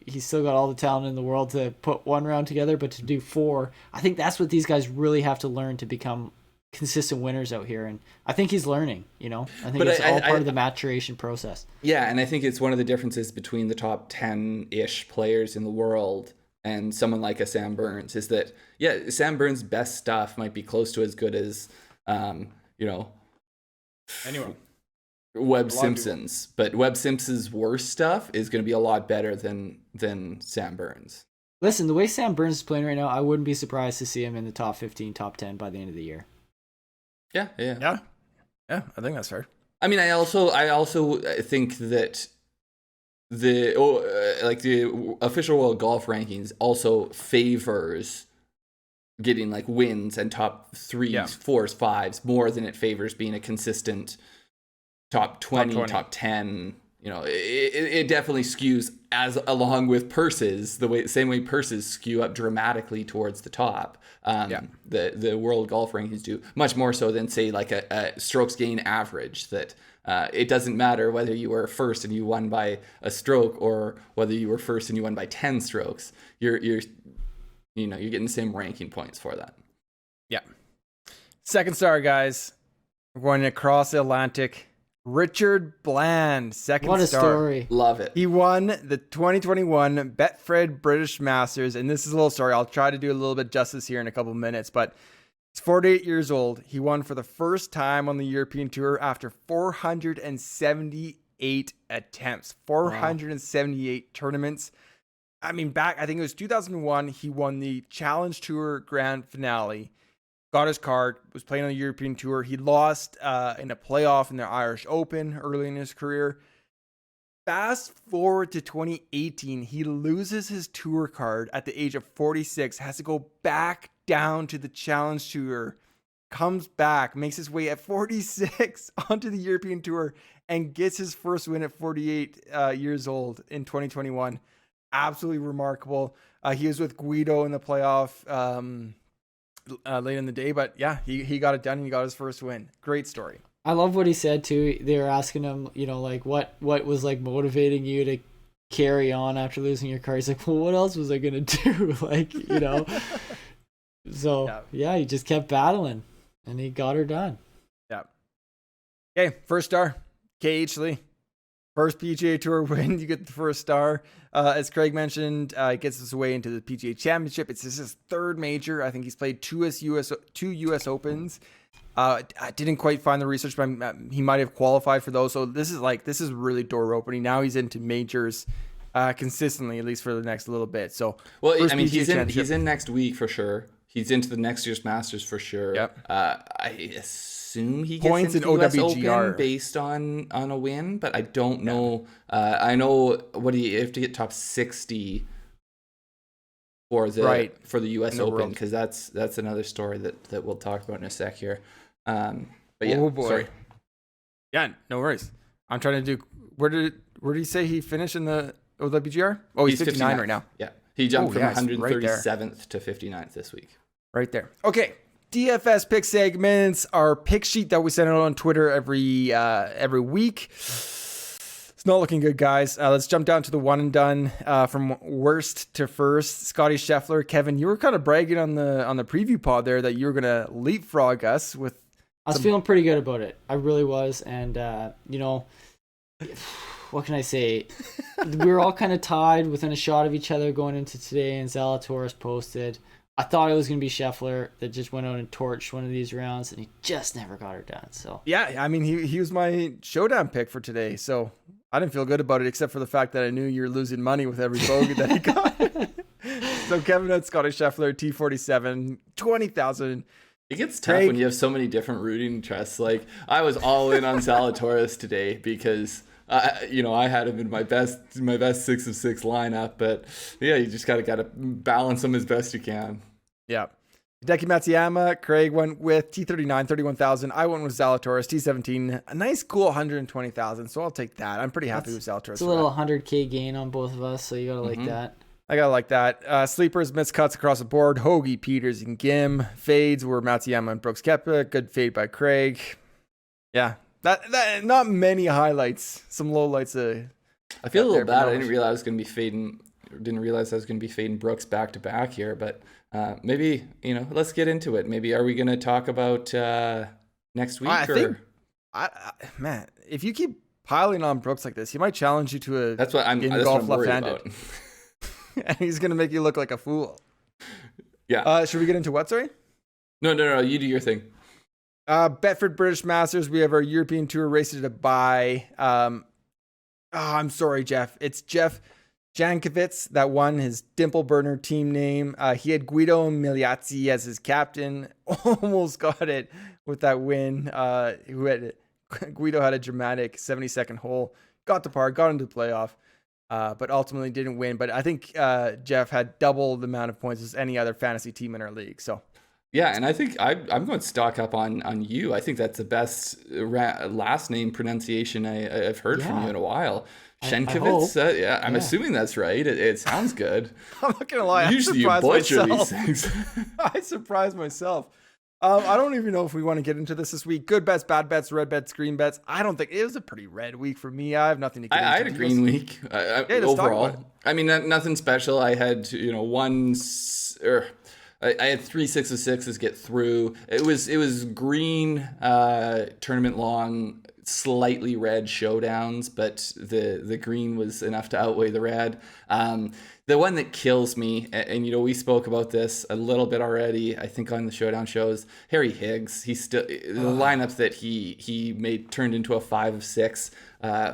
he's still got all the talent in the world to put 1 round together, but to do 4, I think that's what these guys really have to learn to become consistent winners out here. And I think he's learning, you know. I think it's all part of the maturation process. Yeah, and I think it's one of the differences between the top 10-ish players in the world and someone like a Sam Burns is that, yeah, Sam Burns' best stuff might be close to as good as, Anyone. Webb Simpson's, but Webb Simpson's worst stuff is going to be a lot better than Sam Burns. Listen, the way Sam Burns is playing right now, I wouldn't be surprised to see him in the top 15, top 10 by the end of the year. Yeah. I think that's fair. I mean, I also think that the official world golf rankings also favors getting like wins and top threes, fours, fives more than it favors being a consistent top 20, top 10. You know, it definitely skews as along with purses, same way purses skew up dramatically towards the top. The world golf rankings do, much more so than say like a strokes gain average, that it doesn't matter whether you were first and you won by a stroke or whether you were first and you won by 10 strokes. You're getting the same ranking points for that. Yeah. Second star, guys. We're going across the Atlantic. Richard Bland, second star. What a story. Love it. He won the 2021 Betfred British Masters. And this is a little story. I'll try to do a little bit justice here in a couple of minutes. But he's 48 years old. He won for the first time on the European Tour after 478 attempts. 478 tournaments. I mean, I think it was 2001. He won the Challenge Tour Grand Finale. Got his card, was playing on the European Tour. He lost in a playoff in the Irish Open early in his career. Fast forward to 2018, he loses his tour card at the age of 46, has to go back down to the Challenge Tour, comes back, makes his way at 46 onto the European Tour, and gets his first win at 48 years old in 2021. Absolutely remarkable. He was with Guido in the playoff late in the day, but yeah, he got it done and he got his first win. Great story. I love what he said too. They were asking him, like what was like motivating you to carry on after losing your car. He's like, well, what else was I gonna do? So yeah, he just kept battling and he got her done. Yeah. Okay, first star, KH Lee. First PGA Tour win, you get the first star. As Craig mentioned, it gets his way into the PGA Championship. It's his third major. I think he's played two U.S. Opens. I didn't quite find the research, but he might have qualified for those. So this is really door opening. Now he's into majors consistently, at least for the next little bit. So he's in next week for sure. He's into the next year's Masters for sure. Yep. I assume he gets points into in the US OWGR Open based on a win, but I don't know. I know you have to get top 60 for the US Open, because that's another story that we'll talk about in a sec here. But yeah, oh boy. Sorry. Yeah, no worries. I'm trying to do. Where did he say he finished in the OWGR? Oh, he's 59 right now. Yeah, he jumped from 137th right to 59th this week. Right there. Okay. DFS pick segments, our pick sheet that we send out on Twitter every week. It's not looking good, guys. Let's jump down to the one and done from worst to first. Scotty Scheffler, Kevin, you were kind of bragging on the preview pod there that you were gonna leapfrog us with. I was feeling pretty good about it. I really was, and what can I say? We were all kind of tied within a shot of each other going into today, and Zalatoris posted. I thought it was going to be Scheffler that just went out and torched one of these rounds, and he just never got her done. So yeah, I mean, he was my showdown pick for today, so I didn't feel good about it, except for the fact that I knew you were losing money with every bogey that he got. So Kevin had Scotty Scheffler, T47, 20,000. It gets tough when you have so many different rooting interests. Like, I was all in on Zalatoris today because I had him in my best 6 of 6 lineup, but yeah, you just gotta balance them as best you can. Yeah. Hideki Matsuyama, Craig went with T39, 31,000. I went with Zalatoris, T17, a nice cool 120,000. So I'll take that. I'm pretty happy with Zalatoris. It's a little 100K gain on both of us, so you gotta like that. I gotta like that. Sleepers, missed cuts across the board. Hoagie, Pieters, and Gim. Fades were Matsuyama and Brooks Koepka. Good fade by Craig. Yeah. That not many highlights. Some lowlights. I feel a little bad. I didn't realize I was going to be fading Brooks back to back here, but maybe let's get into it. Maybe are we going to talk about next week? Man, if you keep piling on Brooks like this, he might challenge you to that's what I'm worried about. And he's going to make you look like a fool. Yeah. Should we get into what? Sorry. No. You do your thing. Betfred British Masters. We have our European Tour race to Dubai. I'm sorry, Jeff. It's Jeff Jankovic that won his Dimple Burner team name. He had Guido Migliazzi as his captain. Almost got it with that win. Guido had a dramatic 72nd hole. Got the par, got into the playoff, but ultimately didn't win. But I think Jeff had double the amount of points as any other fantasy team in our league. So Yeah, and I think I'm going to stock up on you. I think that's the best last name pronunciation I've heard from you in a while. I hope. Shenkovitz? Yeah, I'm assuming that's right. It sounds good. I'm not gonna lie. Usually you butcher these things. I surprised myself. I don't even know if we want to get into this week. Good bets, bad bets, red bets, green bets. I don't think it was a pretty red week for me. I have nothing to get into. I had a green week overall. I mean, nothing special. I had I had 3 6 of 6s get through. It was green tournament long, slightly red showdowns, but the green was enough to outweigh the red. The one that kills me, and we spoke about this a little bit already, I think on the showdown shows, Harry Higgs. He's still the lineup that he made turned into a 5 of 6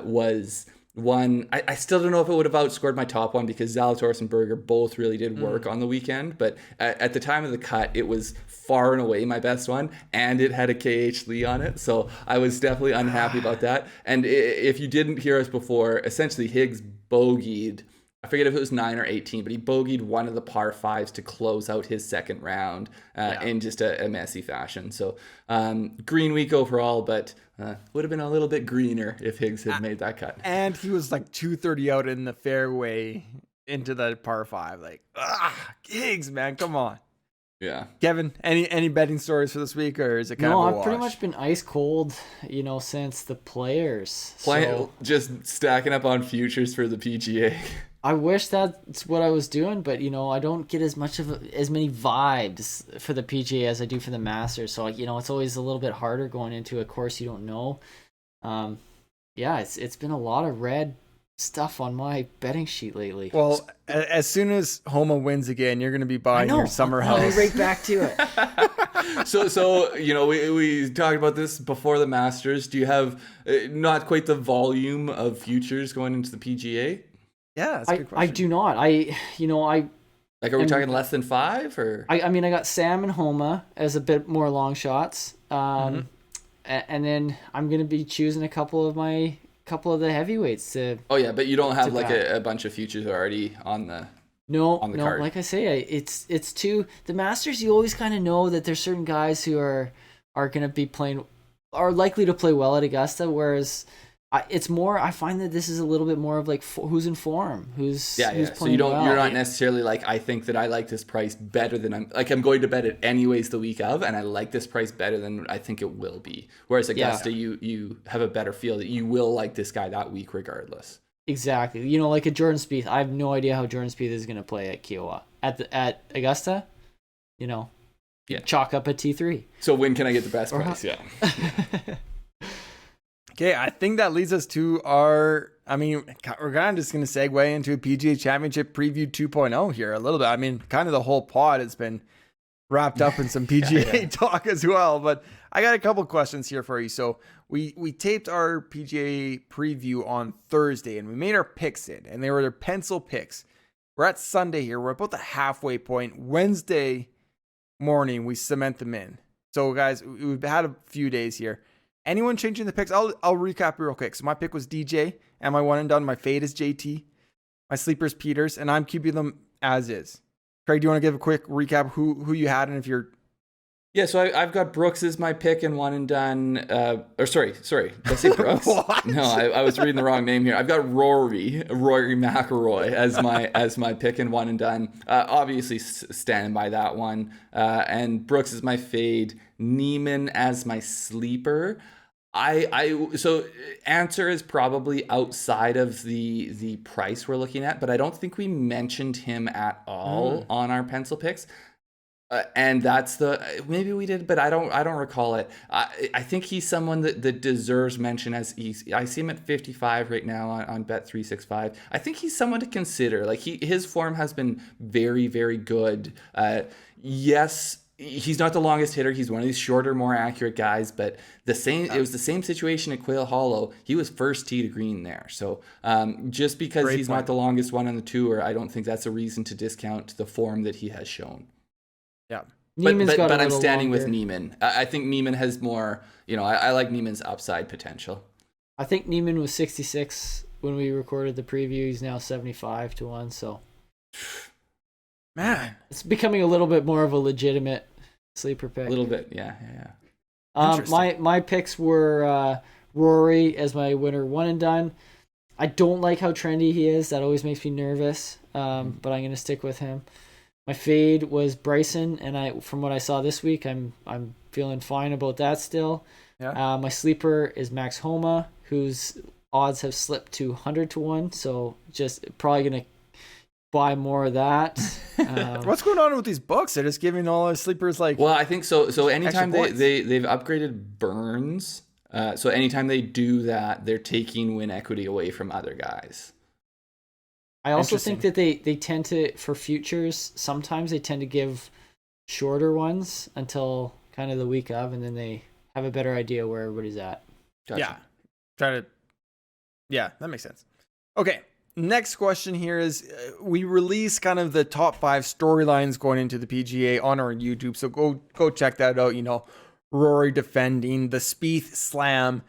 was one. I still don't know if it would have outscored my top one because Zalatoris and Berger both really did work on the weekend, but at the time of the cut, it was far and away my best one, and it had a KH Lee on it, so I was definitely unhappy about that. And if you didn't hear us before, essentially Higgs bogeyed, I forget if it was 9 or 18, but he bogeyed one of the par 5s to close out his second round in just a messy fashion. So green week overall, but would have been a little bit greener if Higgs had made that cut. And he was like 230 out in the fairway into the par 5. Like, Higgs, man, come on. Yeah. Kevin, any betting stories for this week, or is it kind of a wash? I've pretty much been ice cold, since the Players. Just stacking up on futures for the PGA. I wish that's what I was doing, but I don't get as many vibes for the PGA as I do for the Masters. So it's always a little bit harder going into a course you don't know. It's been a lot of red stuff on my betting sheet lately. Well, as soon as Homa wins again, you're going to be buying your summer house. I'll be right back to it. So we talked about this before the Masters. Do you have not quite the volume of futures going into the PGA? Yeah, that's a good question. I do not. Are we talking less than 5 or? I got Sam and Homa as a bit more long shots. And then I'm going to be choosing a couple of the heavyweights to. Oh yeah, but you don't have like a bunch of futures already on the. No, card. Like I say, it's too the Masters. You always kind of know that there's certain guys who are going to be are likely to play well at Augusta, whereas it's more. I find that this is a little bit more of like who's in form, who's playing so you don't. well. You're not necessarily like, I think that I like this price better than I'm going to bet it anyways the week of, and I like this price better than I think it will be. Whereas Augusta, you have a better feel that you will like this guy that week regardless. Exactly. Like a Jordan Spieth. I have no idea how Jordan Spieth is going to play at Kiawah. At Augusta, chalk up a T3. So when can I get the best price? Yeah. Okay, I think that leads us to we're kind of just going to segue into a PGA Championship preview 2.0 here a little bit. I mean, kind of the whole pod has been wrapped up in some PGA talk as well, but I got a couple questions here for you. So we taped our PGA preview on Thursday and we made our picks and they were their pencil picks. We're at Sunday here. We're about the halfway point. Wednesday morning, we cement them in. So guys, we've had a few days here. Anyone changing the picks? I'll recap real quick. So my pick was DJ, and my one and done. My fade is JT. My sleeper is Pieters, and I'm keeping them as is. Craig, do you want to give a quick recap who you had and if you're? Yeah, so I've got Brooks as my pick and one and done. Sorry, did I say Brooks? What? No, I was reading the wrong name here. I've got Rory McIlroy as my pick and one and done. Obviously standing by that one. And Brooks is my fade. Neiman as my sleeper. So answer is probably outside of the price we're looking at, but I don't think we mentioned him at all on our pencil picks. And that's maybe we did, but I don't recall it. I think he's someone that deserves mention I see him at 55 right now on Bet365. I think he's someone to consider. Like his form has been very, very good. Yes, he's not the longest hitter. He's one of these shorter, more accurate guys, but it was the same situation at Quail Hollow. He was first tee to green there. So just because he's not the longest one on the tour, I don't think that's a reason to discount the form that he has shown. Yeah. But I'm standing with Neiman. I think Neiman has more, I like Neiman's upside potential. I think Neiman was 66 when we recorded the preview. He's now 75 to 1. So, man, it's becoming a little bit more of a legitimate sleeper pick. A little bit, yeah. My picks were Rory as my winner, one and done. I don't like how trendy he is. That always makes me nervous. But I'm gonna stick with him. My fade was Bryson, and from what I saw this week, I'm feeling fine about that still. Yeah. My sleeper is Max Homa, whose odds have slipped to 100 to 1. So just probably gonna buy more of that. What's going on with these books? They're just giving all our sleepers like. Well, I think so. So anytime points. they've upgraded Burns, so anytime they do that, they're taking win equity away from other guys. I also think that they tend to, for futures, sometimes they tend to give shorter ones until kind of the week of, and then they have a better idea where everybody's at. Gotcha. Yeah, that makes sense. Okay. Next question here is we release kind of the top 5 storylines going into the PGA on our YouTube. So go check that out. You know, Rory defending the Spieth slam.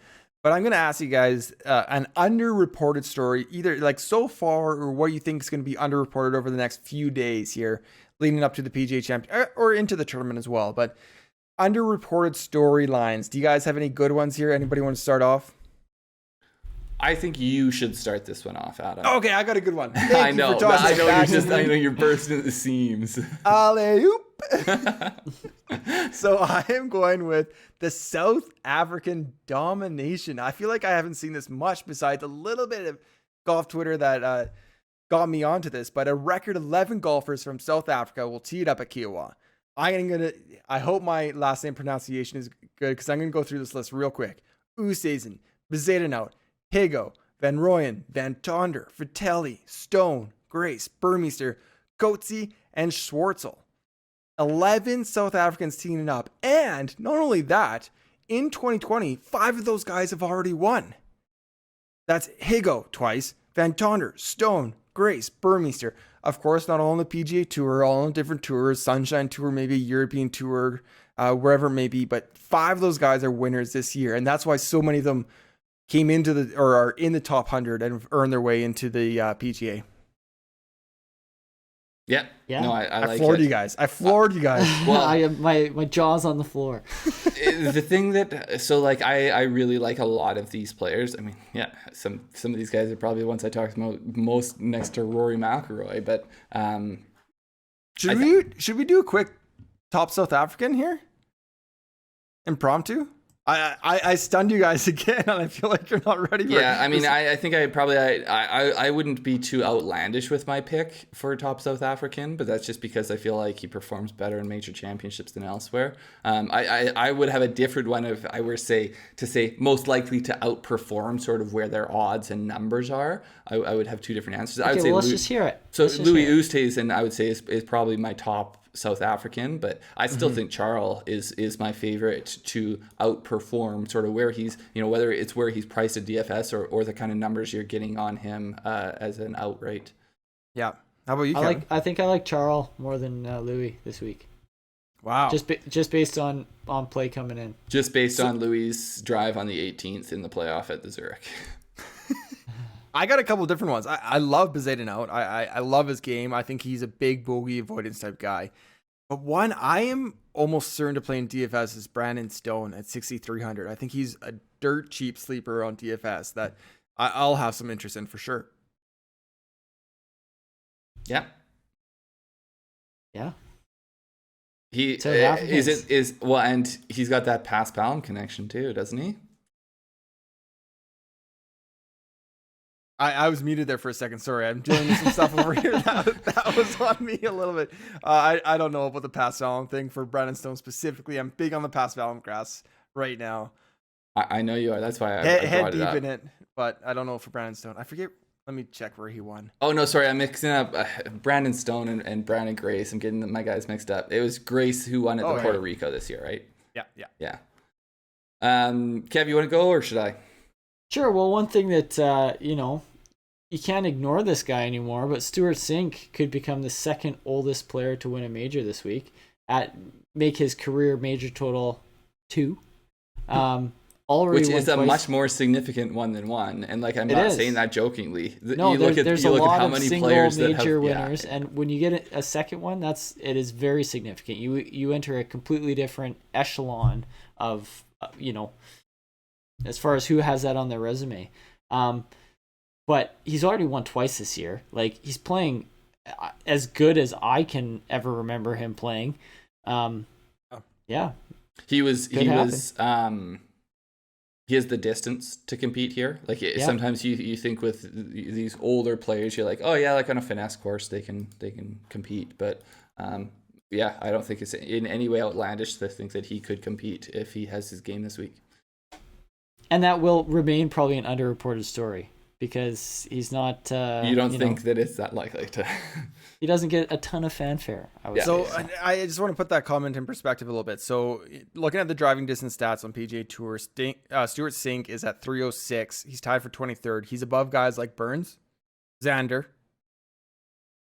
But I'm going to ask you guys an underreported story, either like so far or what you think is going to be underreported over the next few days here leading up to the PGA Championship or into the tournament as well. But underreported storylines. Do you guys have any good ones here? Anybody want to start off? I think you should start this one off, Adam. Okay, I got a good one. I know you're bursting at the seams. Alley-oop. So I am going with the South African domination. I feel like I haven't seen this much besides a little bit of golf Twitter that got me onto this, but a record 11 golfers from South Africa will tee it up at Kiawah. I hope my last name pronunciation is good because I'm going to go through this list real quick. Oosthuizen, Bezuidenhout, Higo, Van Rooyen, Van Tonder, Fratelli, Stone, Grace, Burmeister, Coetzee, and Schwartzel. 11 South Africans teaming up. And not only that, in 2020, 5 of those guys have already won. That's Higo twice, Van Tonder, Stone, Grace, Burmeister. Of course, not all on the PGA Tour, all on different tours, Sunshine Tour, maybe European Tour, wherever it may be. But 5 of those guys are winners this year. And that's why so many of them came into or are in the top 100 and have earned their way into the PGA. Yeah. No, I floored it. you guys. I floored you guys. Well, my jaw's on the floor. The thing that, so like, I really like a lot of these players. I mean, yeah, some of these guys are probably the ones I talk about most next to Rory McIlroy, but should we do a quick top South African here? Impromptu? I stunned you guys again, and I feel like you're not ready for it. Yeah, I mean, I think I wouldn't be too outlandish with my pick for top South African, but that's just because I feel like he performs better in major championships than elsewhere. I would have a different one if I were to say most likely to outperform sort of where their odds and numbers are. I would have 2 different answers. Okay, I would say let's just hear it. So Louis Oosthuizen, I would say, is probably my top South African, but I still think Charl is my favorite to outperform sort of where he's, whether it's where he's priced at DFS or the kind of numbers you're getting on him as an outright. Yeah. How about you, Kevin? I think I like Charl more than Louis this week. Wow. Just based on play coming in. Just based on Louis' drive on the 18th in the playoff at the Zurich. I got a couple different ones. I love Bezuidenhout. I love his game. I think he's a big bogey avoidance type guy. But one I am almost certain to play in DFS is Brandon Stone at 6,300. I think he's a dirt cheap sleeper on DFS that I'll have some interest in for sure. Yeah. Yeah. He and he's got that Pass Palm connection too, doesn't he? I was muted there for a second. Sorry, I'm dealing with some stuff over here. That was on me a little bit. I don't know about the Pass Palm thing for Brandon Stone specifically. I'm big on the Pass Palm grass right now. I know you are. That's why I head brought deep it up. in it, but I don't know for Brandon Stone. I forget. Let me check where he won. Oh no, sorry, I'm mixing up Brandon Stone and Brandon Grace. I'm getting my guys mixed up. It was Grace who won at the Puerto Rico this year, right? Yeah. Kev, you want to go or should I? Sure. Well, one thing that you can't ignore this guy anymore, but Stuart Sink could become the second oldest player to win a major this week, make his career major total 2. already which won is a twice. much more significant one than one. And like, I'm not saying that jokingly. No, you look there's at a lot how of many single players major that have, winners, and when you get a second one, it is very significant. You enter a completely different echelon of as far as who has that on their resume. But he's already won twice this year. Like, he's playing as good as I can ever remember him playing. Yeah. He has the distance to compete here. Like, sometimes you think with these older players, you're like, oh yeah, like on a finesse course, they can compete. But I don't think it's in any way outlandish to think that he could compete if he has his game this week. And that will remain probably an underreported story, because he's not. You don't think that it's that likely to? He doesn't get a ton of fanfare, I would say. So I just want to put that comment in perspective a little bit. So looking at the driving distance stats on PGA Tour, Stuart Sink is at 306. He's tied for 23rd. He's above guys like Burns, Xander,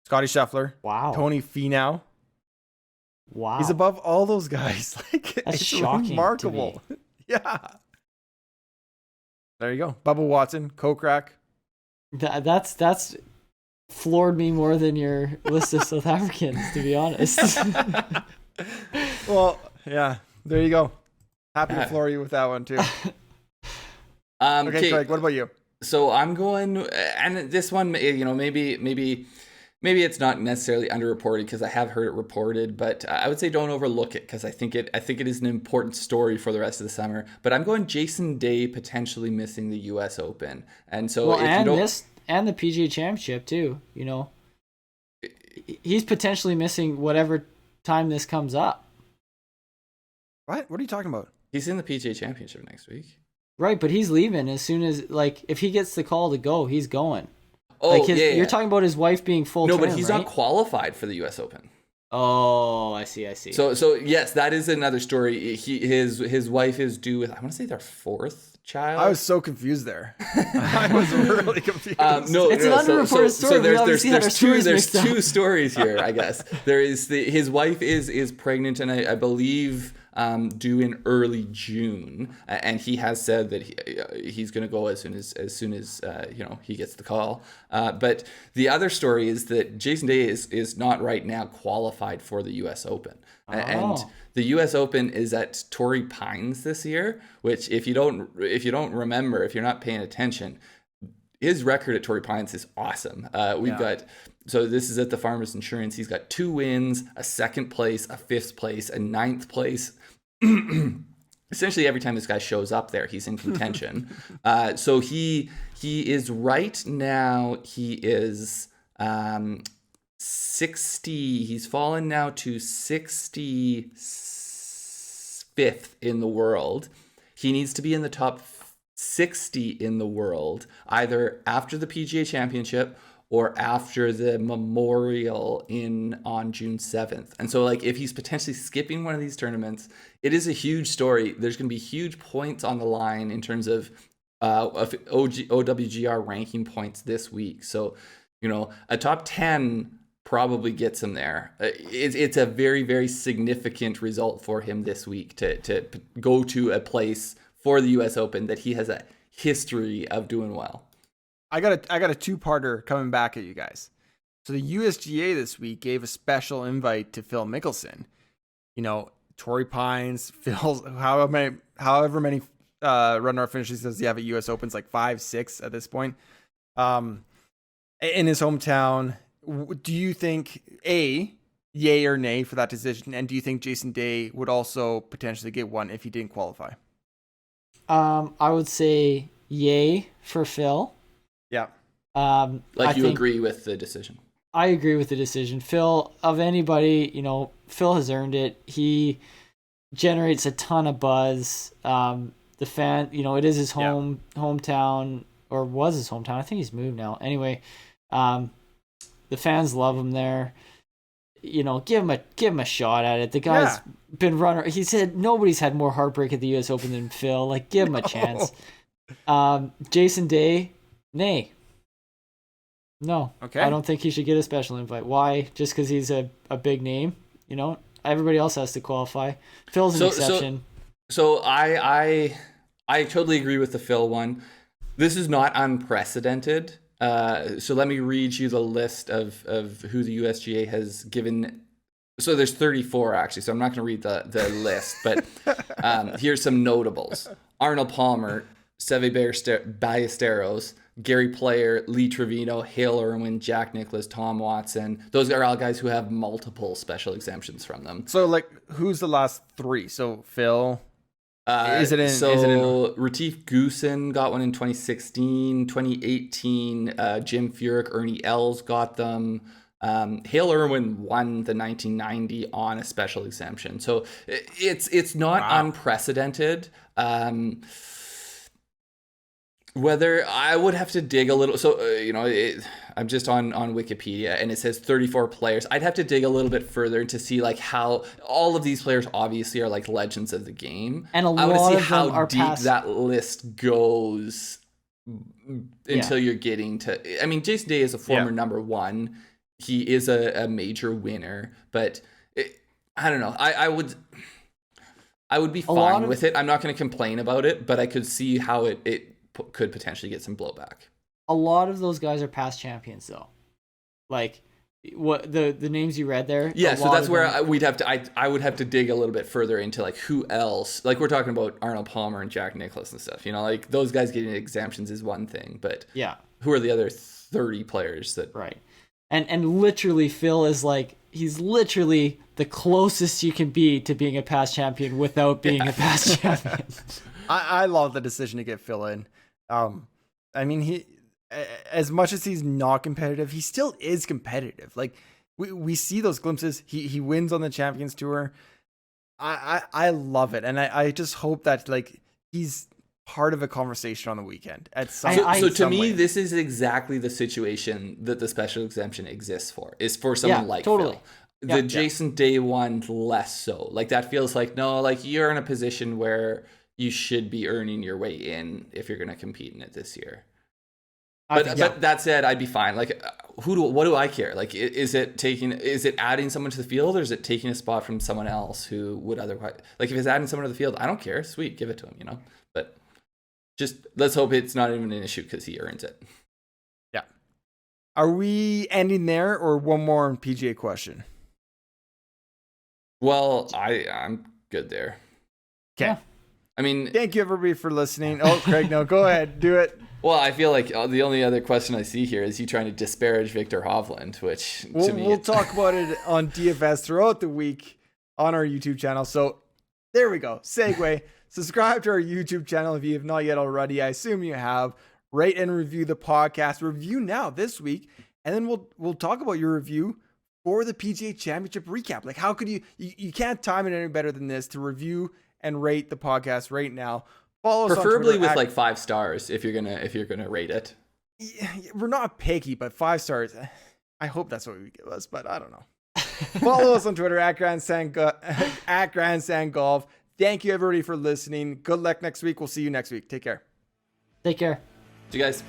Scotty Scheffler, Tony Finau. Wow. He's above all those guys. Like, that's it's shocking. remarkable. Yeah. There you go. Bubba Watson, Kokrak. That's floored me more than your list of South Africans, to be honest. Well, yeah, there you go. Happy to floor you with that one too. Okay, Craig, what about you? So I'm going, and this one, maybe it's not necessarily underreported because I have heard it reported, but I would say don't overlook it because I think it is an important story for the rest of the summer. But I'm going Jason Day potentially missing the U.S. Open, and so and the PGA Championship too. He's potentially missing whatever time this comes up. What are you talking about? He's in the PGA Championship next week. Right, but he's leaving as soon as, like, if he gets the call to go, he's going. Oh, You're talking about his wife being full term, No, but he's right? not qualified for the U.S. Open. Oh, I see. So yes, that is another story. His wife is due with, I want to say, their fourth child. I was so confused there. I was really confused. It's an underreported story. So there's two stories here, I guess. There is his wife is pregnant, and I believe due in early June, and he has said that he's going to go as soon as he gets the call. But the other story is that Jason Day is not right now qualified for the U.S. Open, and the U.S. Open is at Torrey Pines this year. Which, if you don't remember, if you're not paying attention, his record at Torrey Pines is awesome. So this is at the Farmers Insurance. He's got 2 wins, a 2nd place, a 5th place, a 9th place. Essentially, every time this guy shows up there, he's in contention. So he is right now. He is 60. He's fallen now to 65th in the world. He needs to be in the top 60 in the world, either after the PGA Championship or after the Memorial on June 7th. And so, like, if he's potentially skipping one of these tournaments, it is a huge story. There's going to be huge points on the line in terms of OWGR ranking points this week. So, a top 10 probably gets him there. It's a very, very significant result for him this week to go to a place for the U.S. Open that he has a history of doing well. I got a 2-parter coming back at you guys. So the USGA this week gave a special invite to Phil Mickelson. Torrey Pines, Phil's however many run-out finishes does he have at U.S. Opens, like 5, 6 at this point. In his hometown, do you think yay or nay for that decision? And do you think Jason Day would also potentially get one if he didn't qualify? I would say yay for Phil. Yeah. You agree with the decision? I agree with the decision. Phil, of anybody, Phil has earned it. He generates a ton of buzz. The fan, it is his hometown, or was his hometown. I think he's moved now. Anyway, the fans love him there. Give him a shot at it. The guy's been runner. He said nobody's had more heartbreak at the U.S. Open than Phil. Like, give him a chance. Jason Day, nay. No. Okay. I don't think he should get a special invite. Why? Just because he's a big name? Everybody else has to qualify. Phil's an exception. So I I totally agree with the Phil one. This is not unprecedented. So let me read you the list of who the USGA has given. So there's 34 actually, so I'm not going to read the list, but here's some notables. Arnold Palmer, Seve Ballesteros, Gary Player, Lee Trevino, Hale Irwin, Jack Nicklaus, Tom Watson. Those are all guys who have multiple special exemptions from them. So, like, who's the last three? So, Phil... Retief Goosen got one in 2016, 2018. Jim Furyk, Ernie Els got them. Hale Irwin won the 1990 on a special exemption. So it's not unprecedented. Whether I would have to dig a little, so I'm just on Wikipedia and it says 34 players. I'd have to dig a little bit further to see like how all of these players obviously are like legends of the game. And I want to see how are deep that list goes until you're getting to. I mean, Jason Day is a former number one. He is a major winner, but I don't know. I would be fine with it. I'm not going to complain about it, but I could see how it could potentially get some blowback. A lot of those guys are past champions, though. Like what the names you read there. Yeah, so that's where I would have to dig a little bit further into like who else. Like we're talking about Arnold Palmer and Jack Nicklaus and stuff. Like those guys getting exemptions is one thing, but who are the other 30 players that? Right, and literally Phil is like he's literally the closest you can be to being a past champion without being a past champion. I love the decision to get Phil in. I mean, he, as much as he's not competitive, he still is competitive. Like we see those glimpses. He wins on the Champions Tour. I love it, and I just hope that like he's part of a conversation on the weekend at some. So to me, this is exactly the situation that the special exemption exists for. Is for someone like Phil. The Jason Day one less so. Like that feels like no, like you're in a position where you should be earning your way in if you're going to compete in it this year. But that said, I'd be fine. Like, what do I care? Like, is it adding someone to the field, or is it taking a spot from someone else who would otherwise? Like, if it's adding someone to the field, I don't care. Sweet, give it to him. But just let's hope it's not even an issue because he earns it. Yeah. Are we ending there, or one more PGA question? Well, I'm good there. Okay. Yeah. I mean, thank you everybody for listening. Oh, Craig, no, go ahead, do it. Well, I feel like the only other question I see here is you trying to disparage Victor Hovland, which to me... We'll talk about it on DFS throughout the week on our YouTube channel. So there we go. Segue. Subscribe to our YouTube channel if you have not yet already. I assume you have. Rate and review the podcast. Review now this week. And then we'll talk about your review for the PGA Championship recap. Like how could you can't time it any better than this to review and rate the podcast right now. Follow us preferably with like 5 stars if you're gonna rate it. Yeah, we're not picky, but 5 stars. I hope that's what we give us, but I don't know. Follow us on Twitter at Grandstand Golf. Thank you everybody for listening. Good luck next week. We'll see you next week. Take care. Take care. See you guys.